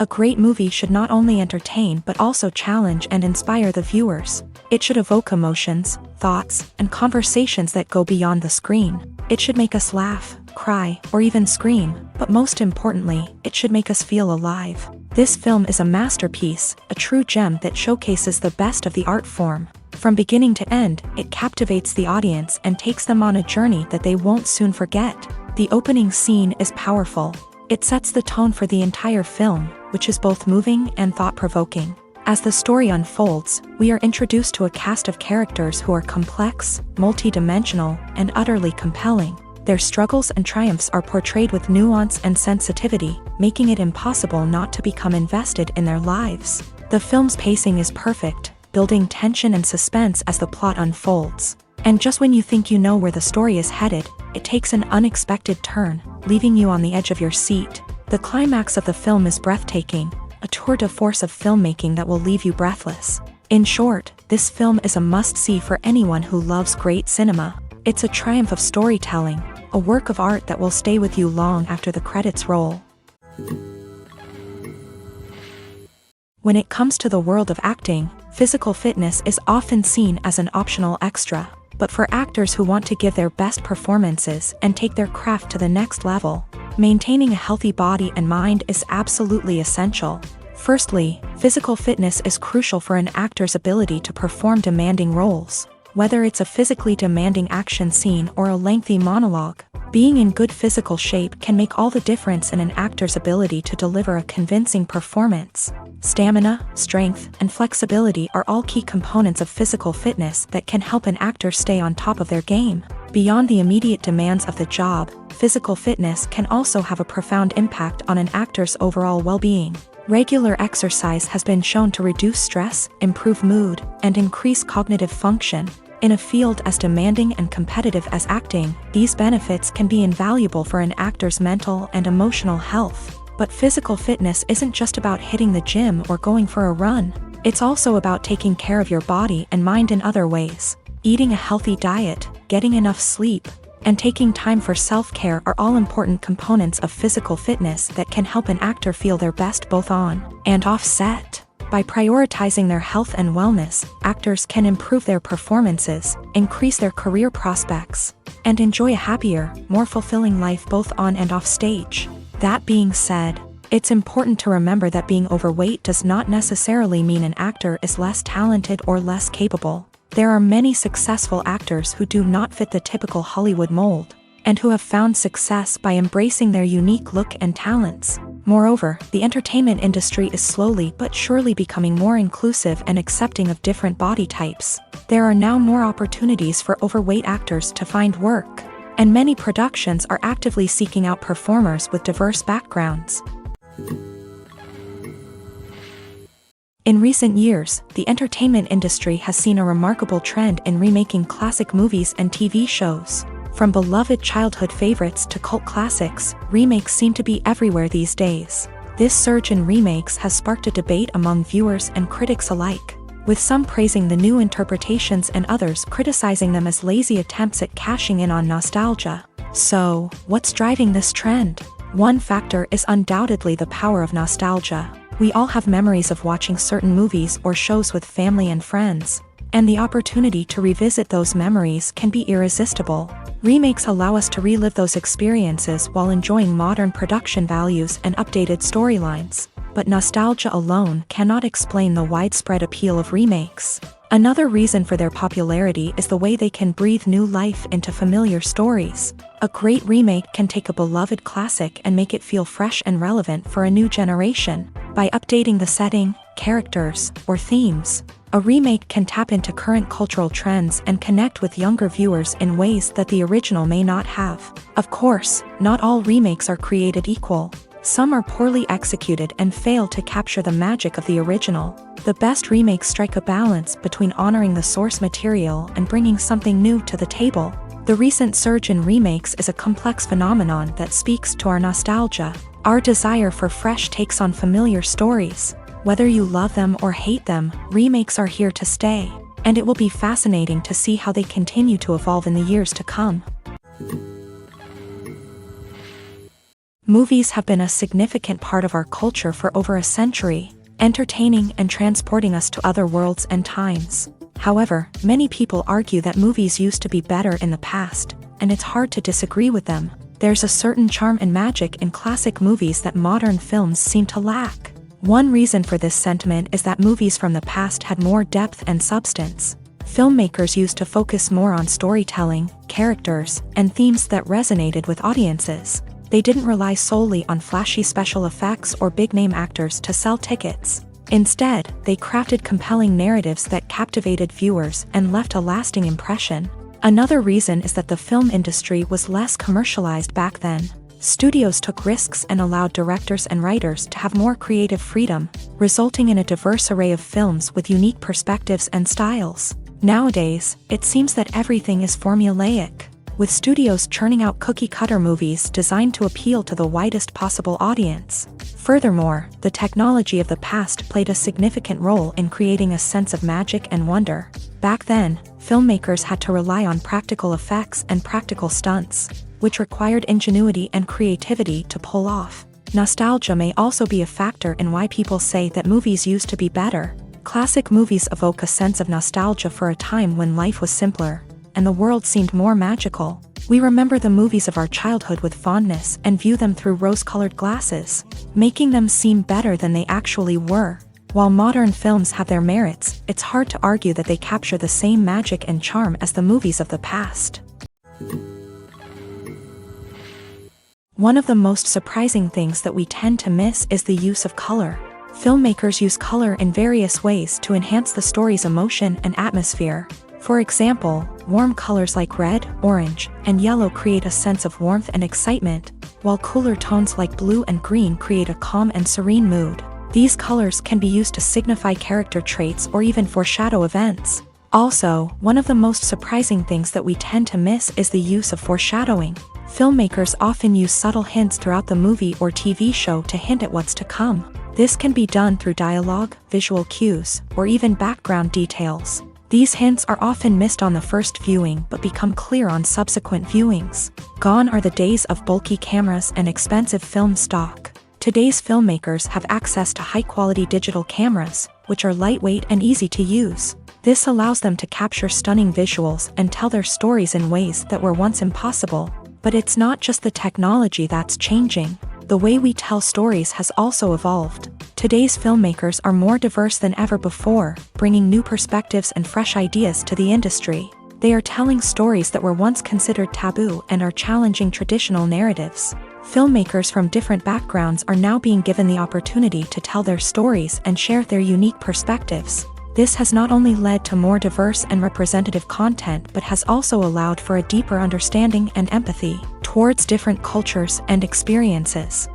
A great movie should not only entertain but also challenge and inspire the viewers. It should evoke emotions, thoughts, and conversations that go beyond the screen. It should make us laugh, cry, or even scream, but most importantly, it should make us feel alive. This film is a masterpiece, a true gem that showcases the best of the art form. From beginning to end, it captivates the audience and takes them on a journey that they won't soon forget. The opening scene is powerful. It sets the tone for the entire film, which is both moving and thought-provoking. As the story unfolds, we are introduced to a cast of characters who are complex, multi-dimensional, and utterly compelling. Their struggles and triumphs are portrayed with nuance and sensitivity, making it impossible not to become invested in their lives. The film's pacing is perfect, building tension and suspense as the plot unfolds. And just when you think you know where the story is headed, it takes an unexpected turn, leaving you on the edge of your seat. The climax of the film is breathtaking, a tour de force of filmmaking that will leave you breathless. In short, this film is a must-see for anyone who loves great cinema. It's a triumph of storytelling, a work of art that will stay with you long after the credits roll. When it comes to the world of acting, physical fitness is often seen as an optional extra. But for actors who want to give their best performances and take their craft to the next level, maintaining a healthy body and mind is absolutely essential. Firstly, physical fitness is crucial for an actor's ability to perform demanding roles. Whether it's a physically demanding action scene or a lengthy monologue, being in good physical shape can make all the difference in an actor's ability to deliver a convincing performance. Stamina, strength, and flexibility are all key components of physical fitness that can help an actor stay on top of their game. Beyond the immediate demands of the job, physical fitness can also have a profound impact on an actor's overall well-being. Regular exercise has been shown to reduce stress, improve mood, and increase cognitive function. In a field as demanding and competitive as acting, these benefits can be invaluable for an actor's mental and emotional health. But physical fitness isn't just about hitting the gym or going for a run. It's also about taking care of your body and mind in other ways. Eating a healthy diet, getting enough sleep, and taking time for self-care are all important components of physical fitness that can help an actor feel their best both on and off set. By prioritizing their health and wellness, actors can improve their performances, increase their career prospects, and enjoy a happier, more fulfilling life both on and off stage. That being said, it's important to remember that being overweight does not necessarily mean an actor is less talented or less capable. There are many successful actors who do not fit the typical Hollywood mold, and who have found success by embracing their unique look and talents. Moreover, the entertainment industry is slowly but surely becoming more inclusive and accepting of different body types. There are now more opportunities for overweight actors to find work, and many productions are actively seeking out performers with diverse backgrounds. In recent years, the entertainment industry has seen a remarkable trend in remaking classic movies and TV shows. From beloved childhood favorites to cult classics, remakes seem to be everywhere these days. This surge in remakes has sparked a debate among viewers and critics alike, with some praising the new interpretations and others criticizing them as lazy attempts at cashing in on nostalgia. So, what's driving this trend? One factor is undoubtedly the power of nostalgia. We all have memories of watching certain movies or shows with family and friends, and the opportunity to revisit those memories can be irresistible. Remakes allow us to relive those experiences while enjoying modern production values and updated storylines. But nostalgia alone cannot explain the widespread appeal of remakes. Another reason for their popularity is the way they can breathe new life into familiar stories. A great remake can take a beloved classic and make it feel fresh and relevant for a new generation. By updating the setting, characters, or themes, a remake can tap into current cultural trends and connect with younger viewers in ways that the original may not have. Of course, not all remakes are created equal. Some are poorly executed and fail to capture the magic of the original. The best remakes strike a balance between honoring the source material and bringing something new to the table. The recent surge in remakes is a complex phenomenon that speaks to our nostalgia, our desire for fresh takes on familiar stories. Whether you love them or hate them, remakes are here to stay, and it will be fascinating to see how they continue to evolve in the years to come. Movies have been a significant part of our culture for over a century, entertaining and transporting us to other worlds and times. However, many people argue that movies used to be better in the past, and it's hard to disagree with them. There's a certain charm and magic in classic movies that modern films seem to lack. One reason for this sentiment is that movies from the past had more depth and substance. Filmmakers used to focus more on storytelling, characters, and themes that resonated with audiences. They didn't rely solely on flashy special effects or big-name actors to sell tickets. Instead, they crafted compelling narratives that captivated viewers and left a lasting impression. Another reason is that the film industry was less commercialized back then. Studios took risks and allowed directors and writers to have more creative freedom, resulting in a diverse array of films with unique perspectives and styles. Nowadays, it seems that everything is formulaic, with studios churning out cookie-cutter movies designed to appeal to the widest possible audience. Furthermore, the technology of the past played a significant role in creating a sense of magic and wonder. Back then, filmmakers had to rely on practical effects and practical stunts, which required ingenuity and creativity to pull off. Nostalgia may also be a factor in why people say that movies used to be better. Classic movies evoke a sense of nostalgia for a time when life was simpler, and the world seemed more magical. We remember the movies of our childhood with fondness and view them through rose-colored glasses, making them seem better than they actually were. While modern films have their merits, it's hard to argue that they capture the same magic and charm as the movies of the past. One of the most surprising things that we tend to miss is the use of color. Filmmakers use color in various ways to enhance the story's emotion and atmosphere. For example, warm colors like red, orange, and yellow create a sense of warmth and excitement, while cooler tones like blue and green create a calm and serene mood. These colors can be used to signify character traits or even foreshadow events. Also, one of the most surprising things that we tend to miss is the use of foreshadowing. Filmmakers often use subtle hints throughout the movie or TV show to hint at what's to come. This can be done through dialogue, visual cues, or even background details. These hints are often missed on the first viewing but become clear on subsequent viewings. Gone are the days of bulky cameras and expensive film stock. Today's filmmakers have access to high-quality digital cameras, which are lightweight and easy to use. This allows them to capture stunning visuals and tell their stories in ways that were once impossible. But it's not just the technology that's changing. The way we tell stories has also evolved. Today's filmmakers are more diverse than ever before, bringing new perspectives and fresh ideas to the industry. They are telling stories that were once considered taboo and are challenging traditional narratives. Filmmakers from different backgrounds are now being given the opportunity to tell their stories and share their unique perspectives. This has not only led to more diverse and representative content but has also allowed for a deeper understanding and empathy towards different cultures and experiences.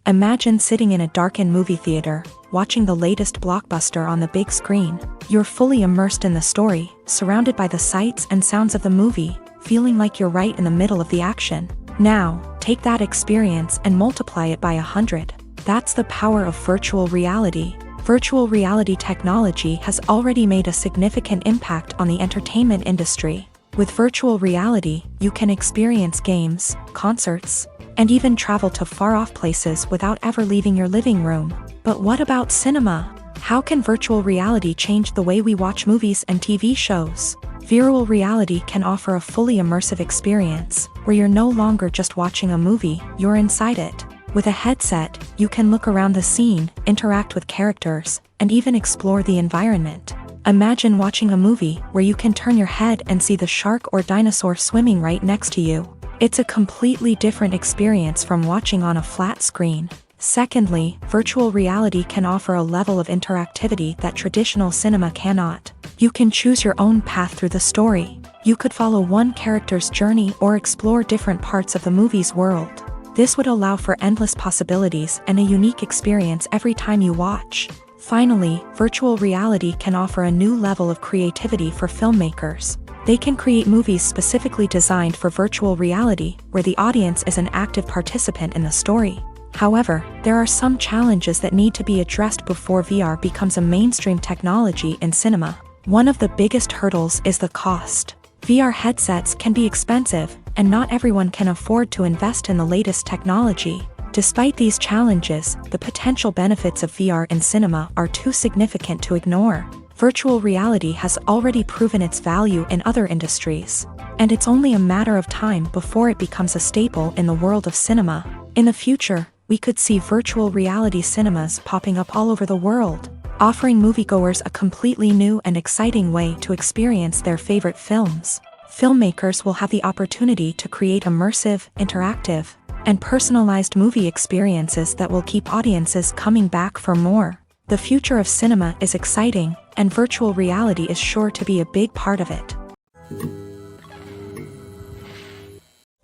Imagine sitting in a darkened movie theater, watching the latest blockbuster on the big screen. You're fully immersed in the story, surrounded by the sights and sounds of the movie, feeling like you're right in the middle of the action. Now, take that experience and multiply it by 100. That's the power of virtual reality. Virtual reality technology has already made a significant impact on the entertainment industry. With virtual reality, you can experience games, concerts, and even travel to far-off places without ever leaving your living room. But what about cinema? How can virtual reality change the way we watch movies and TV shows? Virtual reality can offer a fully immersive experience, where you're no longer just watching a movie, you're inside it. With a headset, you can look around the scene, interact with characters, and even explore the environment. Imagine watching a movie where you can turn your head and see the shark or dinosaur swimming right next to you. It's a completely different experience from watching on a flat screen. Secondly, virtual reality can offer a level of interactivity that traditional cinema cannot. You can choose your own path through the story. You could follow one character's journey or explore different parts of the movie's world. This would allow for endless possibilities and a unique experience every time you watch. Finally, virtual reality can offer a new level of creativity for filmmakers. They can create movies specifically designed for virtual reality, where the audience is an active participant in the story. However, there are some challenges that need to be addressed before VR becomes a mainstream technology in cinema. One of the biggest hurdles is the cost. VR headsets can be expensive, and not everyone can afford to invest in the latest technology. Despite these challenges, the potential benefits of VR in cinema are too significant to ignore. Virtual reality has already proven its value in other industries, and it's only a matter of time before it becomes a staple in the world of cinema. In the future, we could see virtual reality cinemas popping up all over the world, offering moviegoers a completely new and exciting way to experience their favorite films. Filmmakers will have the opportunity to create immersive, interactive, and personalized movie experiences that will keep audiences coming back for more. The future of cinema is exciting, and virtual reality is sure to be a big part of it.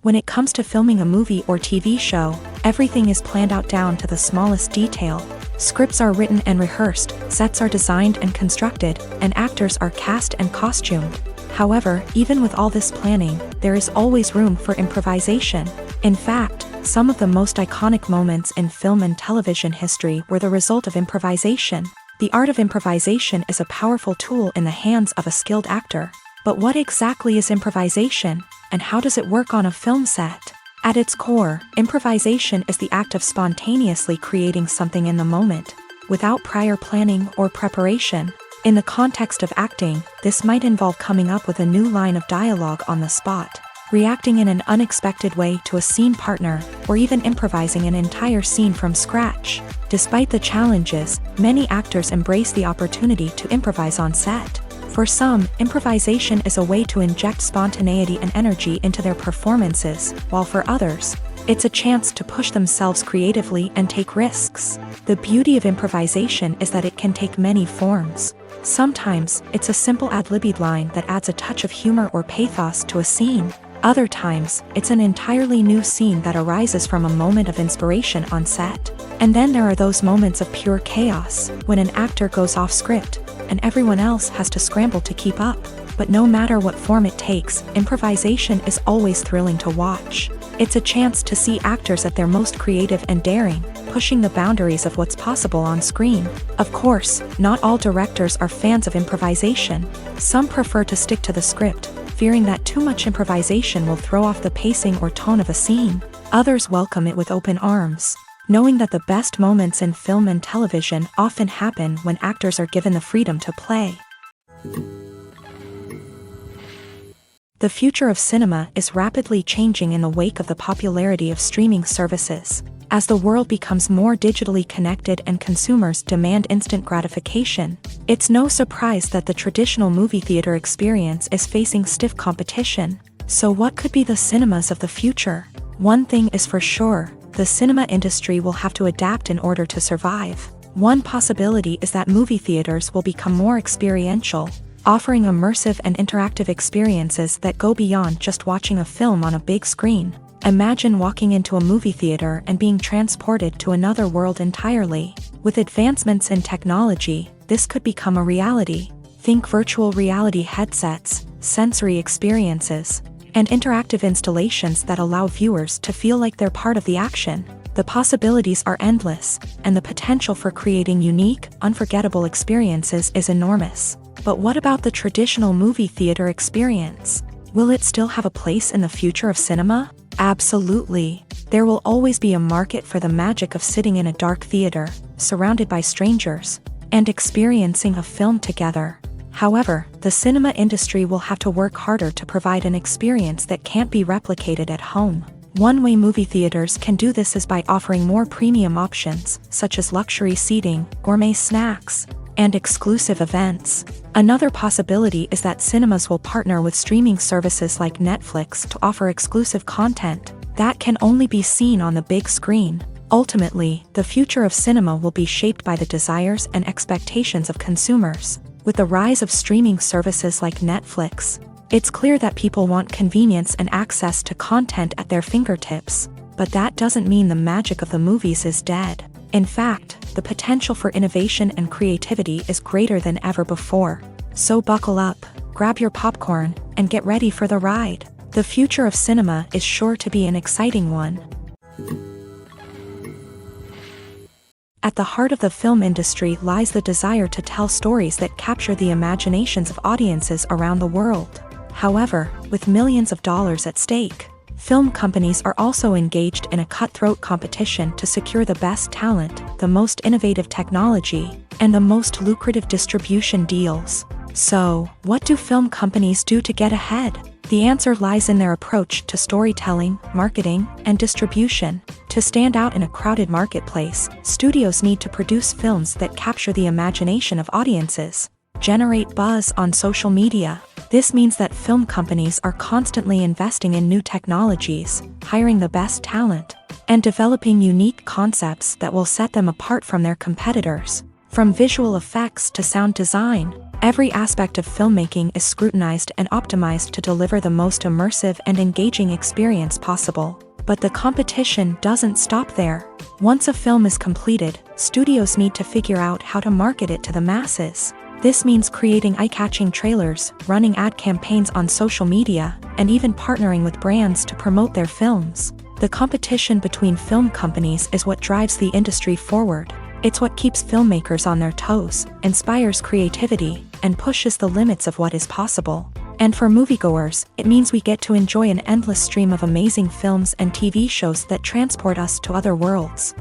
When it comes to filming a movie or TV show, everything is planned out down to the smallest detail. Scripts are written and rehearsed, sets are designed and constructed, and actors are cast and costumed. However, even with all this planning, there is always room for improvisation. In fact, some of the most iconic moments in film and television history were the result of improvisation. The art of improvisation is a powerful tool in the hands of a skilled actor. But what exactly is improvisation, and how does it work on a film set? At its core, improvisation is the act of spontaneously creating something in the moment, without prior planning or preparation. In the context of acting, this might involve coming up with a new line of dialogue on the spot, reacting in an unexpected way to a scene partner, or even improvising an entire scene from scratch. Despite the challenges, many actors embrace the opportunity to improvise on set. For some, improvisation is a way to inject spontaneity and energy into their performances, while for others, it's a chance to push themselves creatively and take risks. The beauty of improvisation is that it can take many forms. Sometimes, it's a simple ad-libbed line that adds a touch of humor or pathos to a scene. Other times, it's an entirely new scene that arises from a moment of inspiration on set. And then there are those moments of pure chaos, when an actor goes off script, and everyone else has to scramble to keep up. But no matter what form it takes, improvisation is always thrilling to watch. It's a chance to see actors at their most creative and daring, pushing the boundaries of what's possible on screen. Of course, not all directors are fans of improvisation. Some prefer to stick to the script, fearing that too much improvisation will throw off the pacing or tone of a scene. Others welcome it with open arms, knowing that the best moments in film and television often happen when actors are given the freedom to play. The future of cinema is rapidly changing in the wake of the popularity of streaming services. As the world becomes more digitally connected and consumers demand instant gratification, it's no surprise that the traditional movie theater experience is facing stiff competition. So what could be the cinemas of the future? One thing is for sure, the cinema industry will have to adapt in order to survive. One possibility is that movie theaters will become more experiential, offering immersive and interactive experiences that go beyond just watching a film on a big screen. Imagine walking into a movie theater and being transported to another world entirely. With advancements in technology, this could become a reality. Think virtual reality headsets, sensory experiences, and interactive installations that allow viewers to feel like they're part of the action. The possibilities are endless, and the potential for creating unique, unforgettable experiences is enormous. But what about the traditional movie theater experience? Will it still have a place in the future of cinema? Absolutely. There will always be a market for the magic of sitting in a dark theater, surrounded by strangers, and experiencing a film together. However, the cinema industry will have to work harder to provide an experience that can't be replicated at home. One way movie theaters can do this is by offering more premium options, such as luxury seating, gourmet snacks, and exclusive events. Another possibility is that cinemas will partner with streaming services like Netflix to offer exclusive content that can only be seen on the big screen. Ultimately, the future of cinema will be shaped by the desires and expectations of consumers. With the rise of streaming services like Netflix, it's clear that people want convenience and access to content at their fingertips. But that doesn't mean the magic of the movies is dead. In fact, the potential for innovation and creativity is greater than ever before. So buckle up, grab your popcorn, and get ready for the ride. The future of cinema is sure to be an exciting one. At the heart of the film industry lies the desire to tell stories that capture the imaginations of audiences around the world. However, with millions of dollars at stake, Film companies are also engaged in a cutthroat competition to secure the best talent, the most innovative technology, and the most lucrative distribution deals. So, what do film companies do to get ahead? The answer lies in their approach to storytelling, marketing, and distribution. To stand out in a crowded marketplace, studios need to produce films that capture the imagination of audiences, generate buzz on social media. This means that film companies are constantly investing in new technologies, hiring the best talent, and developing unique concepts that will set them apart from their competitors. From visual effects to sound design, every aspect of filmmaking is scrutinized and optimized to deliver the most immersive and engaging experience possible. But the competition doesn't stop there. Once a film is completed, studios need to figure out how to market it to the masses. This means creating eye-catching trailers, running ad campaigns on social media, and even partnering with brands to promote their films. The competition between film companies is what drives the industry forward. It's what keeps filmmakers on their toes, inspires creativity, and pushes the limits of what is possible. And for moviegoers, it means we get to enjoy an endless stream of amazing films and TV shows that transport us to other worlds.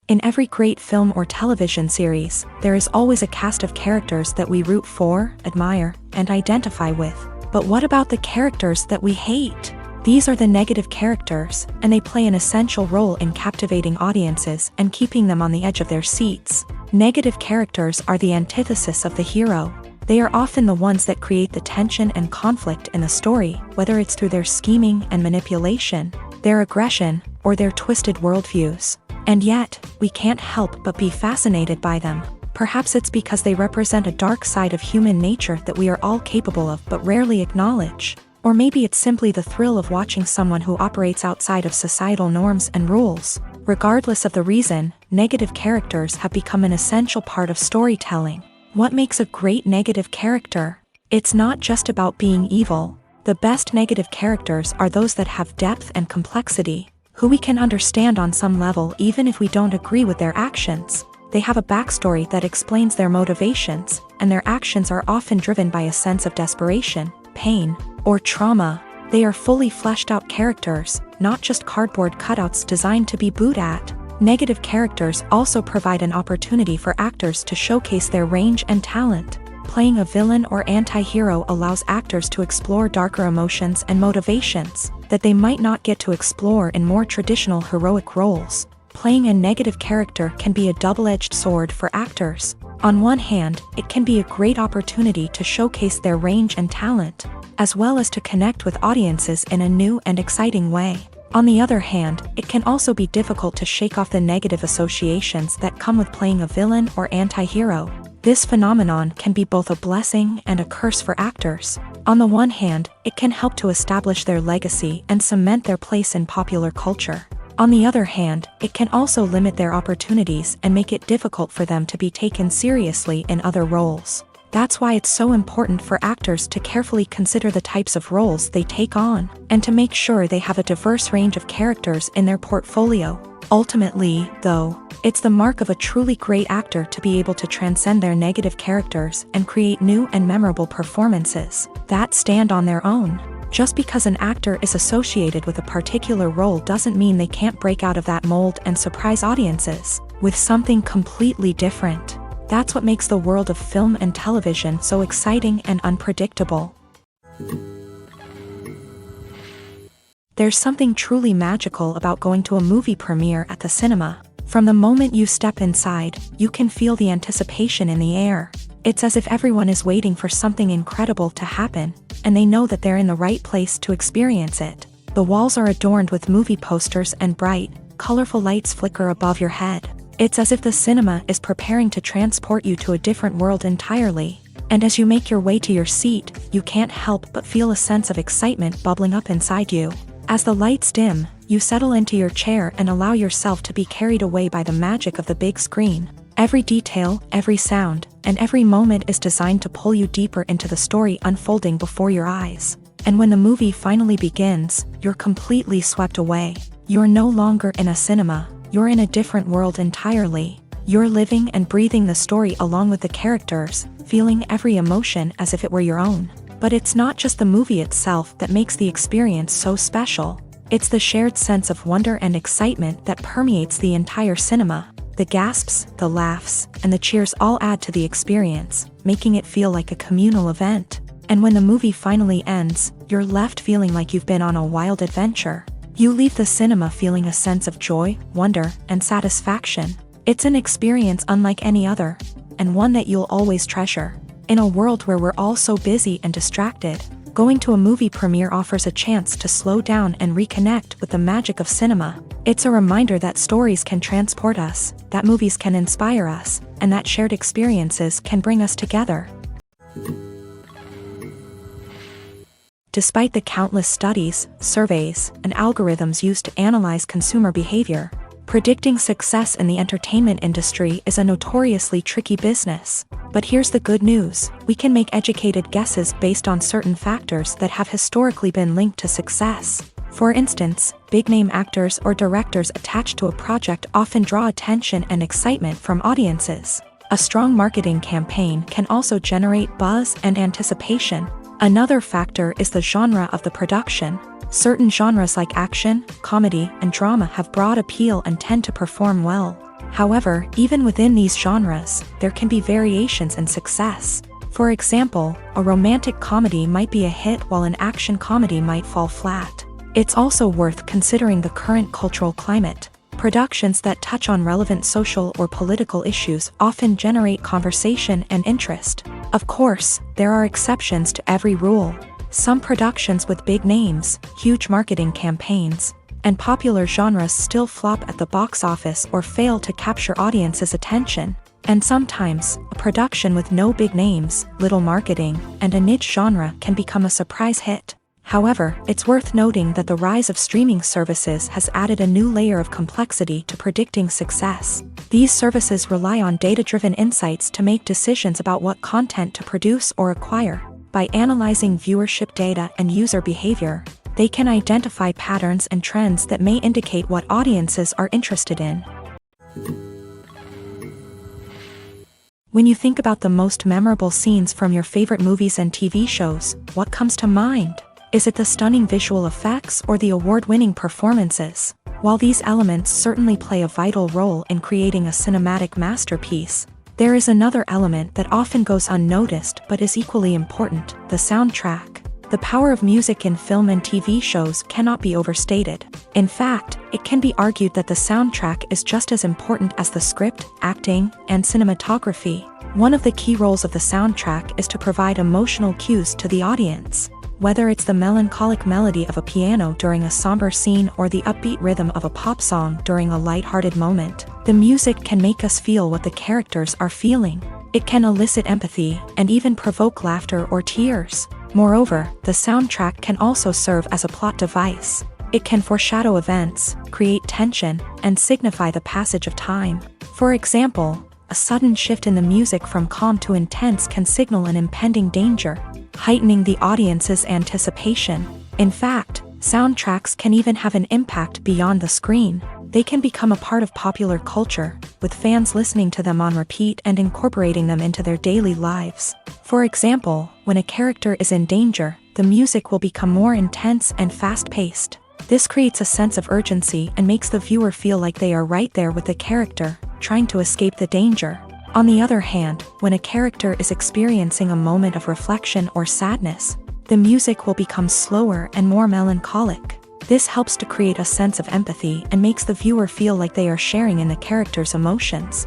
In every great film or television series, there is always a cast of characters that we root for, admire, and identify with. But what about the characters that we hate? These are the negative characters, and they play an essential role in captivating audiences and keeping them on the edge of their seats. Negative characters are the antithesis of the hero. They are often the ones that create the tension and conflict in the story, whether it's through their scheming and manipulation, their aggression, or their twisted worldviews. And yet, we can't help but be fascinated by them. Perhaps it's because they represent a dark side of human nature that we are all capable of but rarely acknowledge. Or maybe it's simply the thrill of watching someone who operates outside of societal norms and rules. Regardless of the reason, negative characters have become an essential part of storytelling. What makes a great negative character? It's not just about being evil. The best negative characters are those that have depth and complexity, who we can understand on some level even if we don't agree with their actions. They have a backstory that explains their motivations, and their actions are often driven by a sense of desperation, pain, or trauma. They are fully fleshed out characters, not just cardboard cutouts designed to be booed at. Negative characters also provide an opportunity for actors to showcase their range and talent. Playing a villain or anti-hero allows actors to explore darker emotions and motivations that they might not get to explore in more traditional heroic roles. Playing a negative character can be a double-edged sword for actors. On one hand, it can be a great opportunity to showcase their range and talent, as well as to connect with audiences in a new and exciting way. On the other hand, it can also be difficult to shake off the negative associations that come with playing a villain or anti-hero. This phenomenon can be both a blessing and a curse for actors. On the one hand, it can help to establish their legacy and cement their place in popular culture. On the other hand, it can also limit their opportunities and make it difficult for them to be taken seriously in other roles. That's why it's so important for actors to carefully consider the types of roles they take on, and to make sure they have a diverse range of characters in their portfolio. Ultimately, though, it's the mark of a truly great actor to be able to transcend their negative characters and create new and memorable performances that stand on their own. Just because an actor is associated with a particular role doesn't mean they can't break out of that mold and surprise audiences with something completely different. That's what makes the world of film and television so exciting and unpredictable. There's something truly magical about going to a movie premiere at the cinema. From the moment you step inside, you can feel the anticipation in the air. It's as if everyone is waiting for something incredible to happen, and they know that they're in the right place to experience it. The walls are adorned with movie posters and bright, colorful lights flicker above your head. It's as if the cinema is preparing to transport you to a different world entirely. And as you make your way to your seat, you can't help but feel a sense of excitement bubbling up inside you. As the lights dim, you settle into your chair and allow yourself to be carried away by the magic of the big screen. Every detail, every sound, and every moment is designed to pull you deeper into the story unfolding before your eyes. And when the movie finally begins, you're completely swept away. You're no longer in a cinema, you're in a different world entirely. You're living and breathing the story along with the characters, feeling every emotion as if it were your own. But it's not just the movie itself that makes the experience so special. It's the shared sense of wonder and excitement that permeates the entire cinema. The gasps, the laughs, and the cheers all add to the experience, making it feel like a communal event. And when the movie finally ends, you're left feeling like you've been on a wild adventure. You leave the cinema feeling a sense of joy, wonder, and satisfaction. It's an experience unlike any other, and one that you'll always treasure. In a world where we're all so busy and distracted, going to a movie premiere offers a chance to slow down and reconnect with the magic of cinema. It's a reminder that stories can transport us, that movies can inspire us, and that shared experiences can bring us together. Despite the countless studies, surveys, and algorithms used to analyze consumer behavior, predicting success in the entertainment industry is a notoriously tricky business. But here's the good news: we can make educated guesses based on certain factors that have historically been linked to success. For instance, big-name actors or directors attached to a project often draw attention and excitement from audiences. A strong marketing campaign can also generate buzz and anticipation. Another factor is the genre of the production. Certain genres like action, comedy, and drama have broad appeal and tend to perform well. However, even within these genres, there can be variations in success. For example, a romantic comedy might be a hit while an action comedy might fall flat. It's also worth considering the current cultural climate. Productions that touch on relevant social or political issues often generate conversation and interest. Of course, there are exceptions to every rule. Some productions with big names, huge marketing campaigns, and popular genres still flop at the box office or fail to capture audiences' attention. And sometimes, a production with no big names, little marketing, and a niche genre can become a surprise hit. However, it's worth noting that the rise of streaming services has added a new layer of complexity to predicting success. These services rely on data-driven insights to make decisions about what content to produce or acquire. By analyzing viewership data and user behavior, they can identify patterns and trends that may indicate what audiences are interested in. When you think about the most memorable scenes from your favorite movies and TV shows, what comes to mind? Is it the stunning visual effects or the award-winning performances? While these elements certainly play a vital role in creating a cinematic masterpiece, there is another element that often goes unnoticed but is equally important: the soundtrack. The power of music in film and TV shows cannot be overstated. In fact, it can be argued that the soundtrack is just as important as the script, acting, and cinematography. One of the key roles of the soundtrack is to provide emotional cues to the audience. Whether it's the melancholic melody of a piano during a somber scene or the upbeat rhythm of a pop song during a lighthearted moment, the music can make us feel what the characters are feeling. It can elicit empathy and even provoke laughter or tears. Moreover, the soundtrack can also serve as a plot device. It can foreshadow events, create tension, and signify the passage of time. For example, a sudden shift in the music from calm to intense can signal an impending danger, heightening the audience's anticipation. In fact, soundtracks can even have an impact beyond the screen. They can become a part of popular culture, with fans listening to them on repeat and incorporating them into their daily lives. For example, when a character is in danger, the music will become more intense and fast-paced. This creates a sense of urgency and makes the viewer feel like they are right there with the character, trying to escape the danger. On the other hand, when a character is experiencing a moment of reflection or sadness, the music will become slower and more melancholic. This helps to create a sense of empathy and makes the viewer feel like they are sharing in the character's emotions.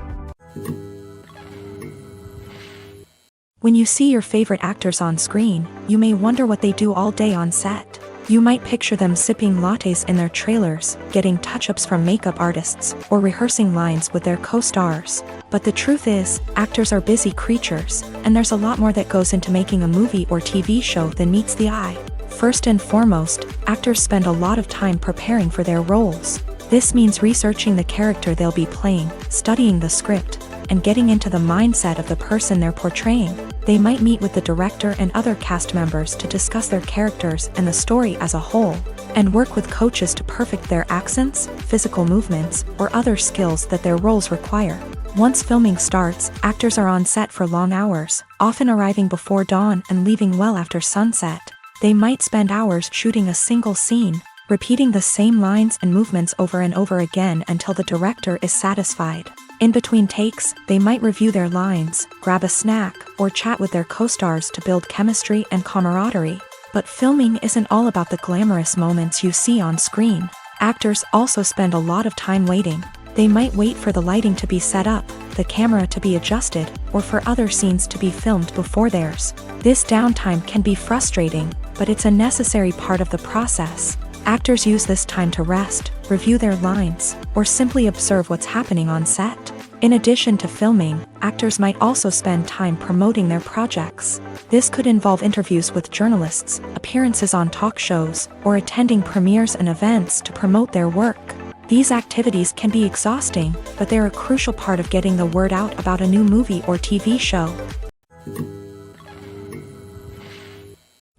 When you see your favorite actors on screen, you may wonder what they do all day on set. You might picture them sipping lattes in their trailers, getting touch-ups from makeup artists, or rehearsing lines with their co-stars. But the truth is, actors are busy creatures, and there's a lot more that goes into making a movie or TV show than meets the eye. First and foremost, actors spend a lot of time preparing for their roles. This means researching the character they'll be playing, studying the script, and getting into the mindset of the person they're portraying. They might meet with the director and other cast members to discuss their characters and the story as a whole, and work with coaches to perfect their accents, physical movements, or other skills that their roles require. Once filming starts, actors are on set for long hours, often arriving before dawn and leaving well after sunset. They might spend hours shooting a single scene, repeating the same lines and movements over and over again until the director is satisfied. In between takes, they might review their lines, grab a snack, or chat with their co-stars to build chemistry and camaraderie. But filming isn't all about the glamorous moments you see on screen. Actors also spend a lot of time waiting. They might wait for the lighting to be set up, the camera to be adjusted, or for other scenes to be filmed before theirs. This downtime can be frustrating, but it's a necessary part of the process. Actors use this time to rest, review their lines, or simply observe what's happening on set. In addition to filming, actors might also spend time promoting their projects. This could involve interviews with journalists, appearances on talk shows, or attending premieres and events to promote their work. These activities can be exhausting, but they're a crucial part of getting the word out about a new movie or TV show.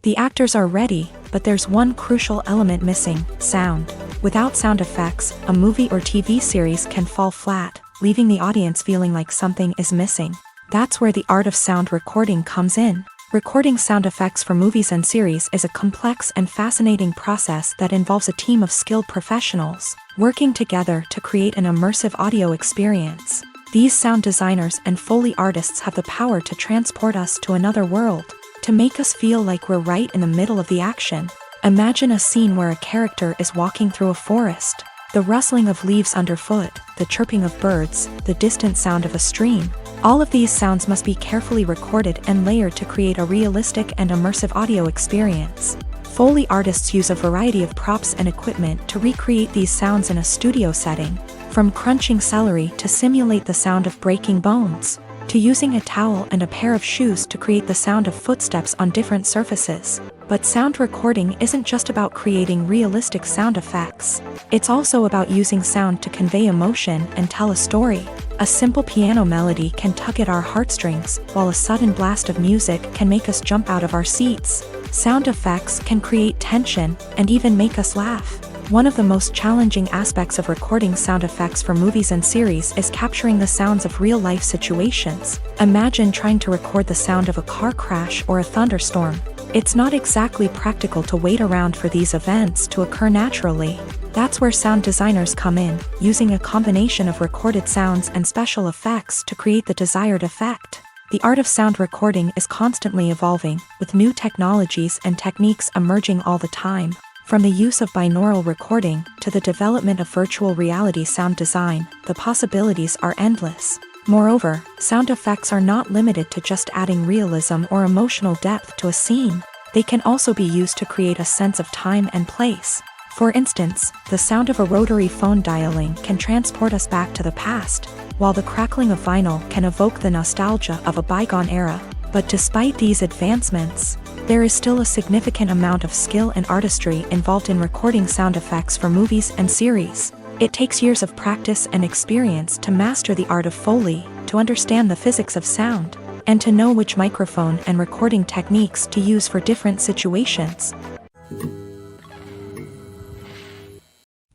The actors are ready, but there's one crucial element missing: sound. Without sound effects, a movie or TV series can fall flat, leaving the audience feeling like something is missing. That's where the art of sound recording comes in. Recording sound effects for movies and series is a complex and fascinating process that involves a team of skilled professionals working together to create an immersive audio experience. These sound designers and Foley artists have the power to transport us to another world, to make us feel like we're right in the middle of the action. Imagine a scene where a character is walking through a forest. The rustling of leaves underfoot, the chirping of birds, the distant sound of a stream. All of these sounds must be carefully recorded and layered to create a realistic and immersive audio experience. Foley artists use a variety of props and equipment to recreate these sounds in a studio setting, from crunching celery to simulate the sound of breaking bones, to using a towel and a pair of shoes to create the sound of footsteps on different surfaces. But sound recording isn't just about creating realistic sound effects. It's also about using sound to convey emotion and tell a story. A simple piano melody can tug at our heartstrings, while a sudden blast of music can make us jump out of our seats. Sound effects can create tension and even make us laugh. One of the most challenging aspects of recording sound effects for movies and series is capturing the sounds of real-life situations. Imagine trying to record the sound of a car crash or a thunderstorm. It's not exactly practical to wait around for these events to occur naturally. That's where sound designers come in, using a combination of recorded sounds and special effects to create the desired effect. The art of sound recording is constantly evolving, with new technologies and techniques emerging all the time. From the use of binaural recording to the development of virtual reality sound design, the possibilities are endless. Moreover, sound effects are not limited to just adding realism or emotional depth to a scene. They can also be used to create a sense of time and place. For instance, the sound of a rotary phone dialing can transport us back to the past, while the crackling of vinyl can evoke the nostalgia of a bygone era. But despite these advancements, there is still a significant amount of skill and artistry involved in recording sound effects for movies and series. It takes years of practice and experience to master the art of Foley, to understand the physics of sound, and to know which microphone and recording techniques to use for different situations.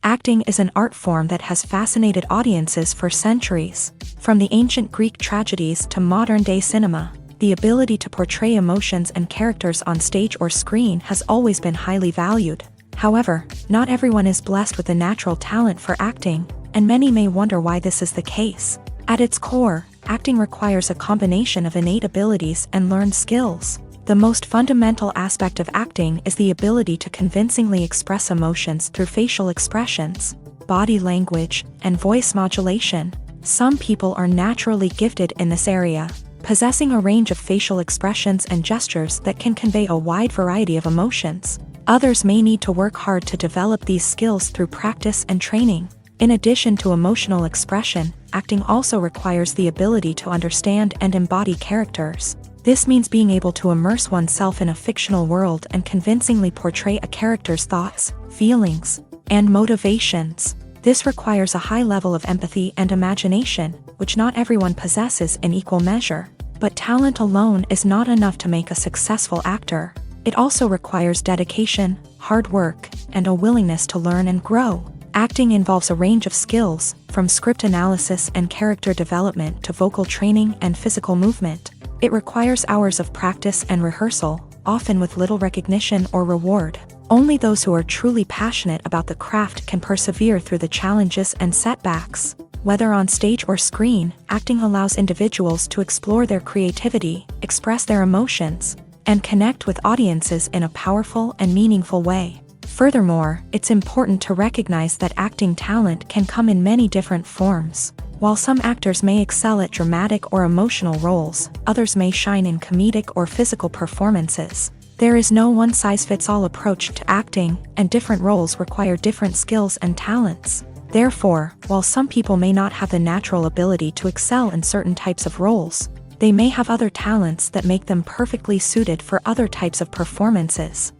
Acting is an art form that has fascinated audiences for centuries. From the ancient Greek tragedies to modern-day cinema, the ability to portray emotions and characters on stage or screen has always been highly valued. However, not everyone is blessed with a natural talent for acting, and many may wonder why this is the case. At its core, acting requires a combination of innate abilities and learned skills. The most fundamental aspect of acting is the ability to convincingly express emotions through facial expressions, body language, and voice modulation. Some people are naturally gifted in this area, possessing a range of facial expressions and gestures that can convey a wide variety of emotions. Others may need to work hard to develop these skills through practice and training. In addition to emotional expression, acting also requires the ability to understand and embody characters. This means being able to immerse oneself in a fictional world and convincingly portray a character's thoughts, feelings, and motivations. This requires a high level of empathy and imagination, which not everyone possesses in equal measure. But talent alone is not enough to make a successful actor. It also requires dedication, hard work, and a willingness to learn and grow. Acting involves a range of skills, from script analysis and character development to vocal training and physical movement. It requires hours of practice and rehearsal, often with little recognition or reward. Only those who are truly passionate about the craft can persevere through the challenges and setbacks. Whether on stage or screen, acting allows individuals to explore their creativity, express their emotions, and connect with audiences in a powerful and meaningful way. Furthermore, it's important to recognize that acting talent can come in many different forms. While some actors may excel at dramatic or emotional roles, others may shine in comedic or physical performances. There is no one-size-fits-all approach to acting, and different roles require different skills and talents. Therefore, while some people may not have the natural ability to excel in certain types of roles, they may have other talents that make them perfectly suited for other types of performances.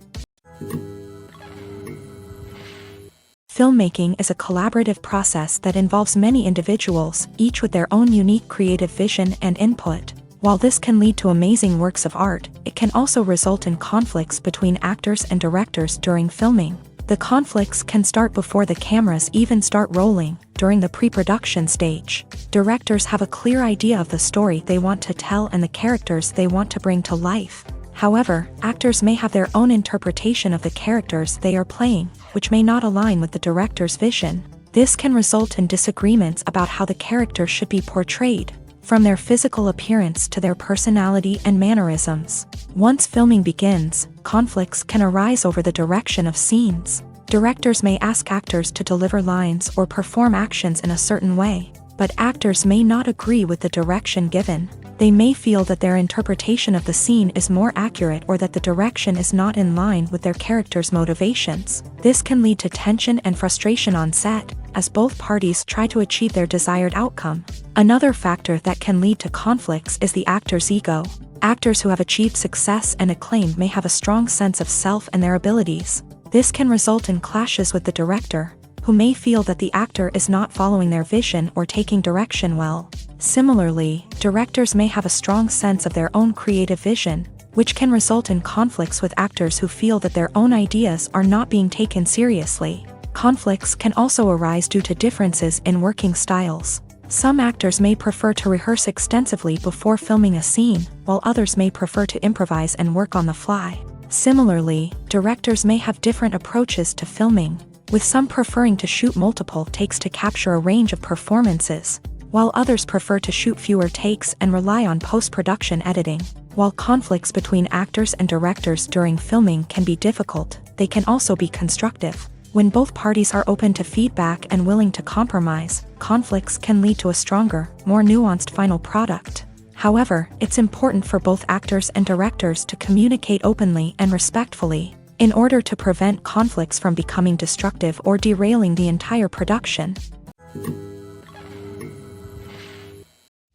Filmmaking is a collaborative process that involves many individuals, each with their own unique creative vision and input. While this can lead to amazing works of art, it can also result in conflicts between actors and directors during filming. The conflicts can start before the cameras even start rolling, during the pre-production stage. Directors have a clear idea of the story they want to tell and the characters they want to bring to life. However, actors may have their own interpretation of the characters they are playing, which may not align with the director's vision. This can result in disagreements about how the character should be portrayed, from their physical appearance to their personality and mannerisms. Once filming begins, conflicts can arise over the direction of scenes. Directors may ask actors to deliver lines or perform actions in a certain way, but actors may not agree with the direction given. They may feel that their interpretation of the scene is more accurate or that the direction is not in line with their character's motivations. This can lead to tension and frustration on set, as both parties try to achieve their desired outcome. Another factor that can lead to conflicts is the actor's ego. Actors who have achieved success and acclaim may have a strong sense of self and their abilities. This can result in clashes with the director, who may feel that the actor is not following their vision or taking direction well. Similarly, directors may have a strong sense of their own creative vision, which can result in conflicts with actors who feel that their own ideas are not being taken seriously. Conflicts can also arise due to differences in working styles. Some actors may prefer to rehearse extensively before filming a scene, while others may prefer to improvise and work on the fly. Similarly, directors may have different approaches to filming, with some preferring to shoot multiple takes to capture a range of performances, while others prefer to shoot fewer takes and rely on post-production editing. While conflicts between actors and directors during filming can be difficult, they can also be constructive. When both parties are open to feedback and willing to compromise, conflicts can lead to a stronger, more nuanced final product. However, it's important for both actors and directors to communicate openly and respectfully, in order to prevent conflicts from becoming destructive or derailing the entire production.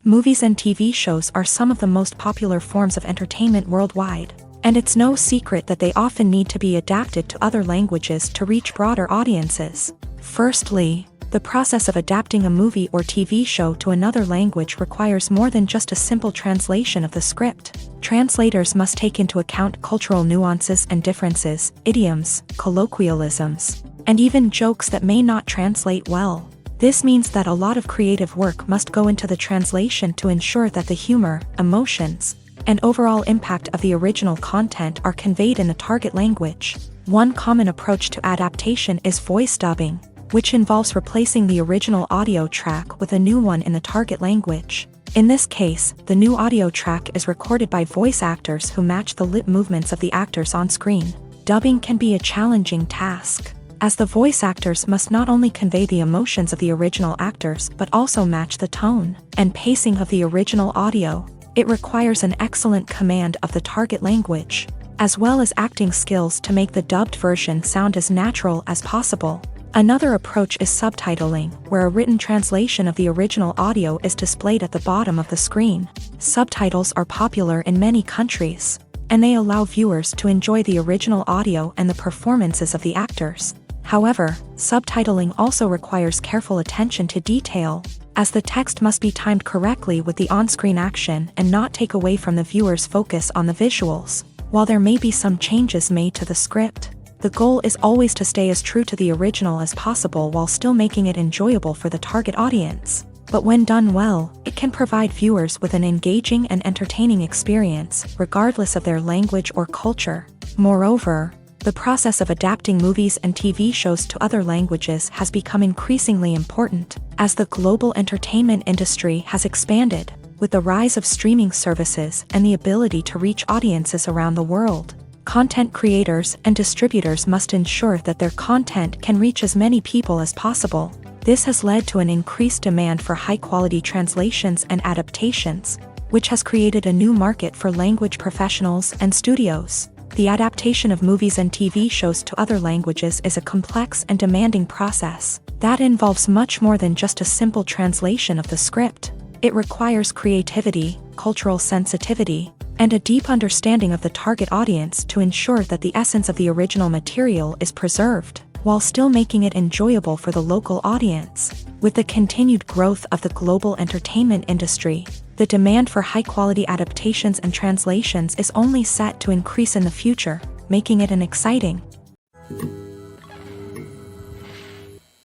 Movies and TV shows are some of the most popular forms of entertainment worldwide, and it's no secret that they often need to be adapted to other languages to reach broader audiences. Firstly, the process of adapting a movie or TV show to another language requires more than just a simple translation of the script. Translators must take into account cultural nuances and differences, idioms, colloquialisms, and even jokes that may not translate well. This means that a lot of creative work must go into the translation to ensure that the humor, emotions, and overall impact of the original content are conveyed in the target language. One common approach to adaptation is voice dubbing, which involves replacing the original audio track with a new one in the target language. In this case, the new audio track is recorded by voice actors who match the lip movements of the actors on screen. Dubbing can be a challenging task, as the voice actors must not only convey the emotions of the original actors but also match the tone and pacing of the original audio. It requires an excellent command of the target language, as well as acting skills to make the dubbed version sound as natural as possible. Another approach is subtitling, where a written translation of the original audio is displayed at the bottom of the screen. Subtitles are popular in many countries, and they allow viewers to enjoy the original audio and the performances of the actors. However, subtitling also requires careful attention to detail, as the text must be timed correctly with the on-screen action and not take away from the viewer's focus on the visuals. While there may be some changes made to the script, The goal is always to stay as true to the original as possible while still making it enjoyable for the target audience. But when done well, it can provide viewers with an engaging and entertaining experience, regardless of their language or culture. Moreover, the process of adapting movies and TV shows to other languages has become increasingly important, as the global entertainment industry has expanded, with the rise of streaming services and the ability to reach audiences around the world. Content creators and distributors must ensure that their content can reach as many people as possible. This has led to an increased demand for high-quality translations and adaptations, which has created a new market for language professionals and studios. The adaptation of movies and TV shows to other languages is a complex and demanding process that involves much more than just a simple translation of the script. It requires creativity, cultural sensitivity, and a deep understanding of the target audience to ensure that the essence of the original material is preserved, while still making it enjoyable for the local audience. With the continued growth of the global entertainment industry, the demand for high-quality adaptations and translations is only set to increase in the future, making it an exciting.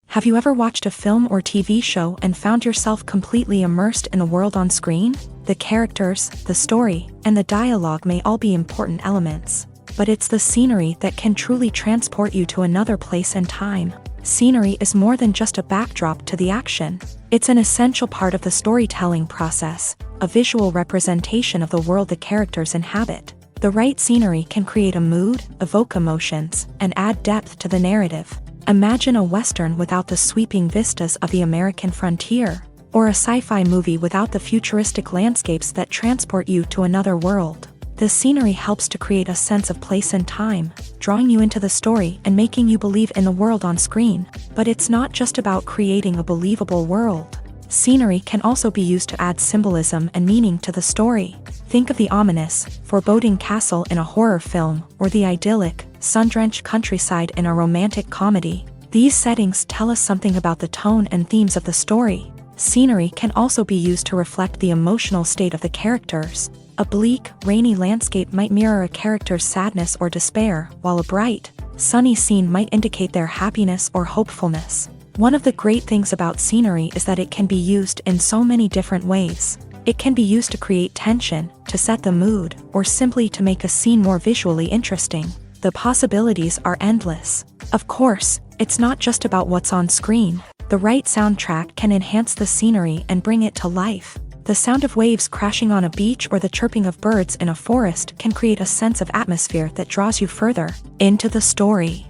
Have you ever watched a film or TV show and found yourself completely immersed in the world on screen? The characters, the story, and the dialogue may all be important elements, but it's the scenery that can truly transport you to another place and time. Scenery is more than just a backdrop to the action. It's an essential part of the storytelling process, a visual representation of the world the characters inhabit. The right scenery can create a mood, evoke emotions, and add depth to the narrative. Imagine a Western without the sweeping vistas of the American frontier, or a sci-fi movie without the futuristic landscapes that transport you to another world. The scenery helps to create a sense of place and time, drawing you into the story and making you believe in the world on screen. But it's not just about creating a believable world. Scenery can also be used to add symbolism and meaning to the story. Think of the ominous, foreboding castle in a horror film, or the idyllic, sun-drenched countryside in a romantic comedy. These settings tell us something about the tone and themes of the story. Scenery can also be used to reflect the emotional state of the characters. A bleak, rainy landscape might mirror a character's sadness or despair, while a bright, sunny scene might indicate their happiness or hopefulness. One of the great things about scenery is that it can be used in so many different ways. It can be used to create tension, to set the mood, or simply to make a scene more visually interesting. The possibilities are endless. Of course, it's not just about what's on screen. The right soundtrack can enhance the scenery and bring it to life. The sound of waves crashing on a beach or the chirping of birds in a forest can create a sense of atmosphere that draws you further into the story.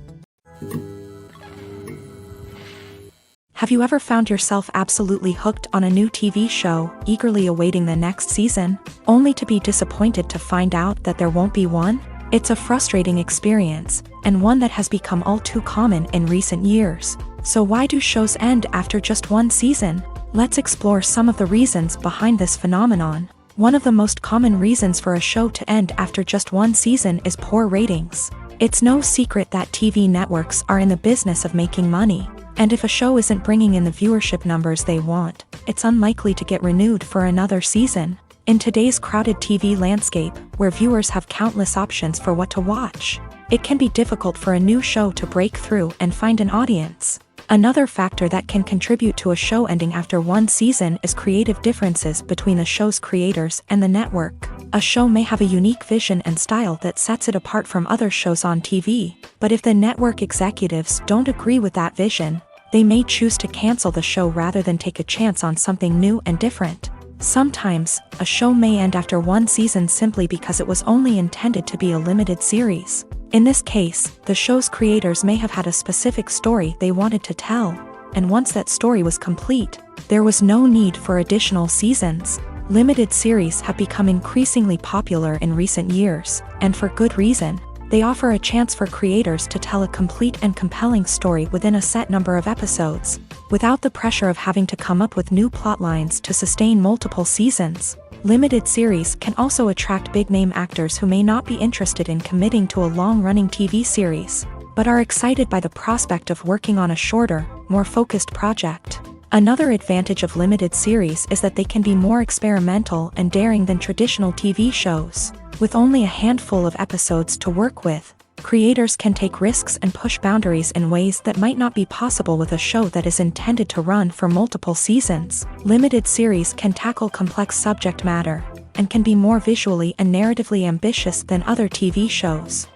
Have you ever found yourself absolutely hooked on a new TV show, eagerly awaiting the next season, only to be disappointed to find out that there won't be one? It's a frustrating experience, and one that has become all too common in recent years. So why do shows end after just one season? Let's explore some of the reasons behind this phenomenon. One of the most common reasons for a show to end after just one season is poor ratings. It's no secret that TV networks are in the business of making money, and if a show isn't bringing in the viewership numbers they want, it's unlikely to get renewed for another season. In today's crowded TV landscape, where viewers have countless options for what to watch, it can be difficult for a new show to break through and find an audience. Another factor that can contribute to a show ending after one season is creative differences between the show's creators and the network. A show may have a unique vision and style that sets it apart from other shows on TV, but if the network executives don't agree with that vision, they may choose to cancel the show rather than take a chance on something new and different. Sometimes, a show may end after one season simply because it was only intended to be a limited series. In this case, the show's creators may have had a specific story they wanted to tell, and once that story was complete, there was no need for additional seasons. Limited series have become increasingly popular in recent years, and for good reason. They offer a chance for creators to tell a complete and compelling story within a set number of episodes, without the pressure of having to come up with new plotlines to sustain multiple seasons. Limited series can also attract big-name actors who may not be interested in committing to a long-running TV series, but are excited by the prospect of working on a shorter, more focused project. Another advantage of limited series is that they can be more experimental and daring than traditional TV shows. With only a handful of episodes to work with, Creators can take risks and push boundaries in ways that might not be possible with a show that is intended to run for multiple seasons. Limited series can tackle complex subject matter, and can be more visually and narratively ambitious than other TV shows.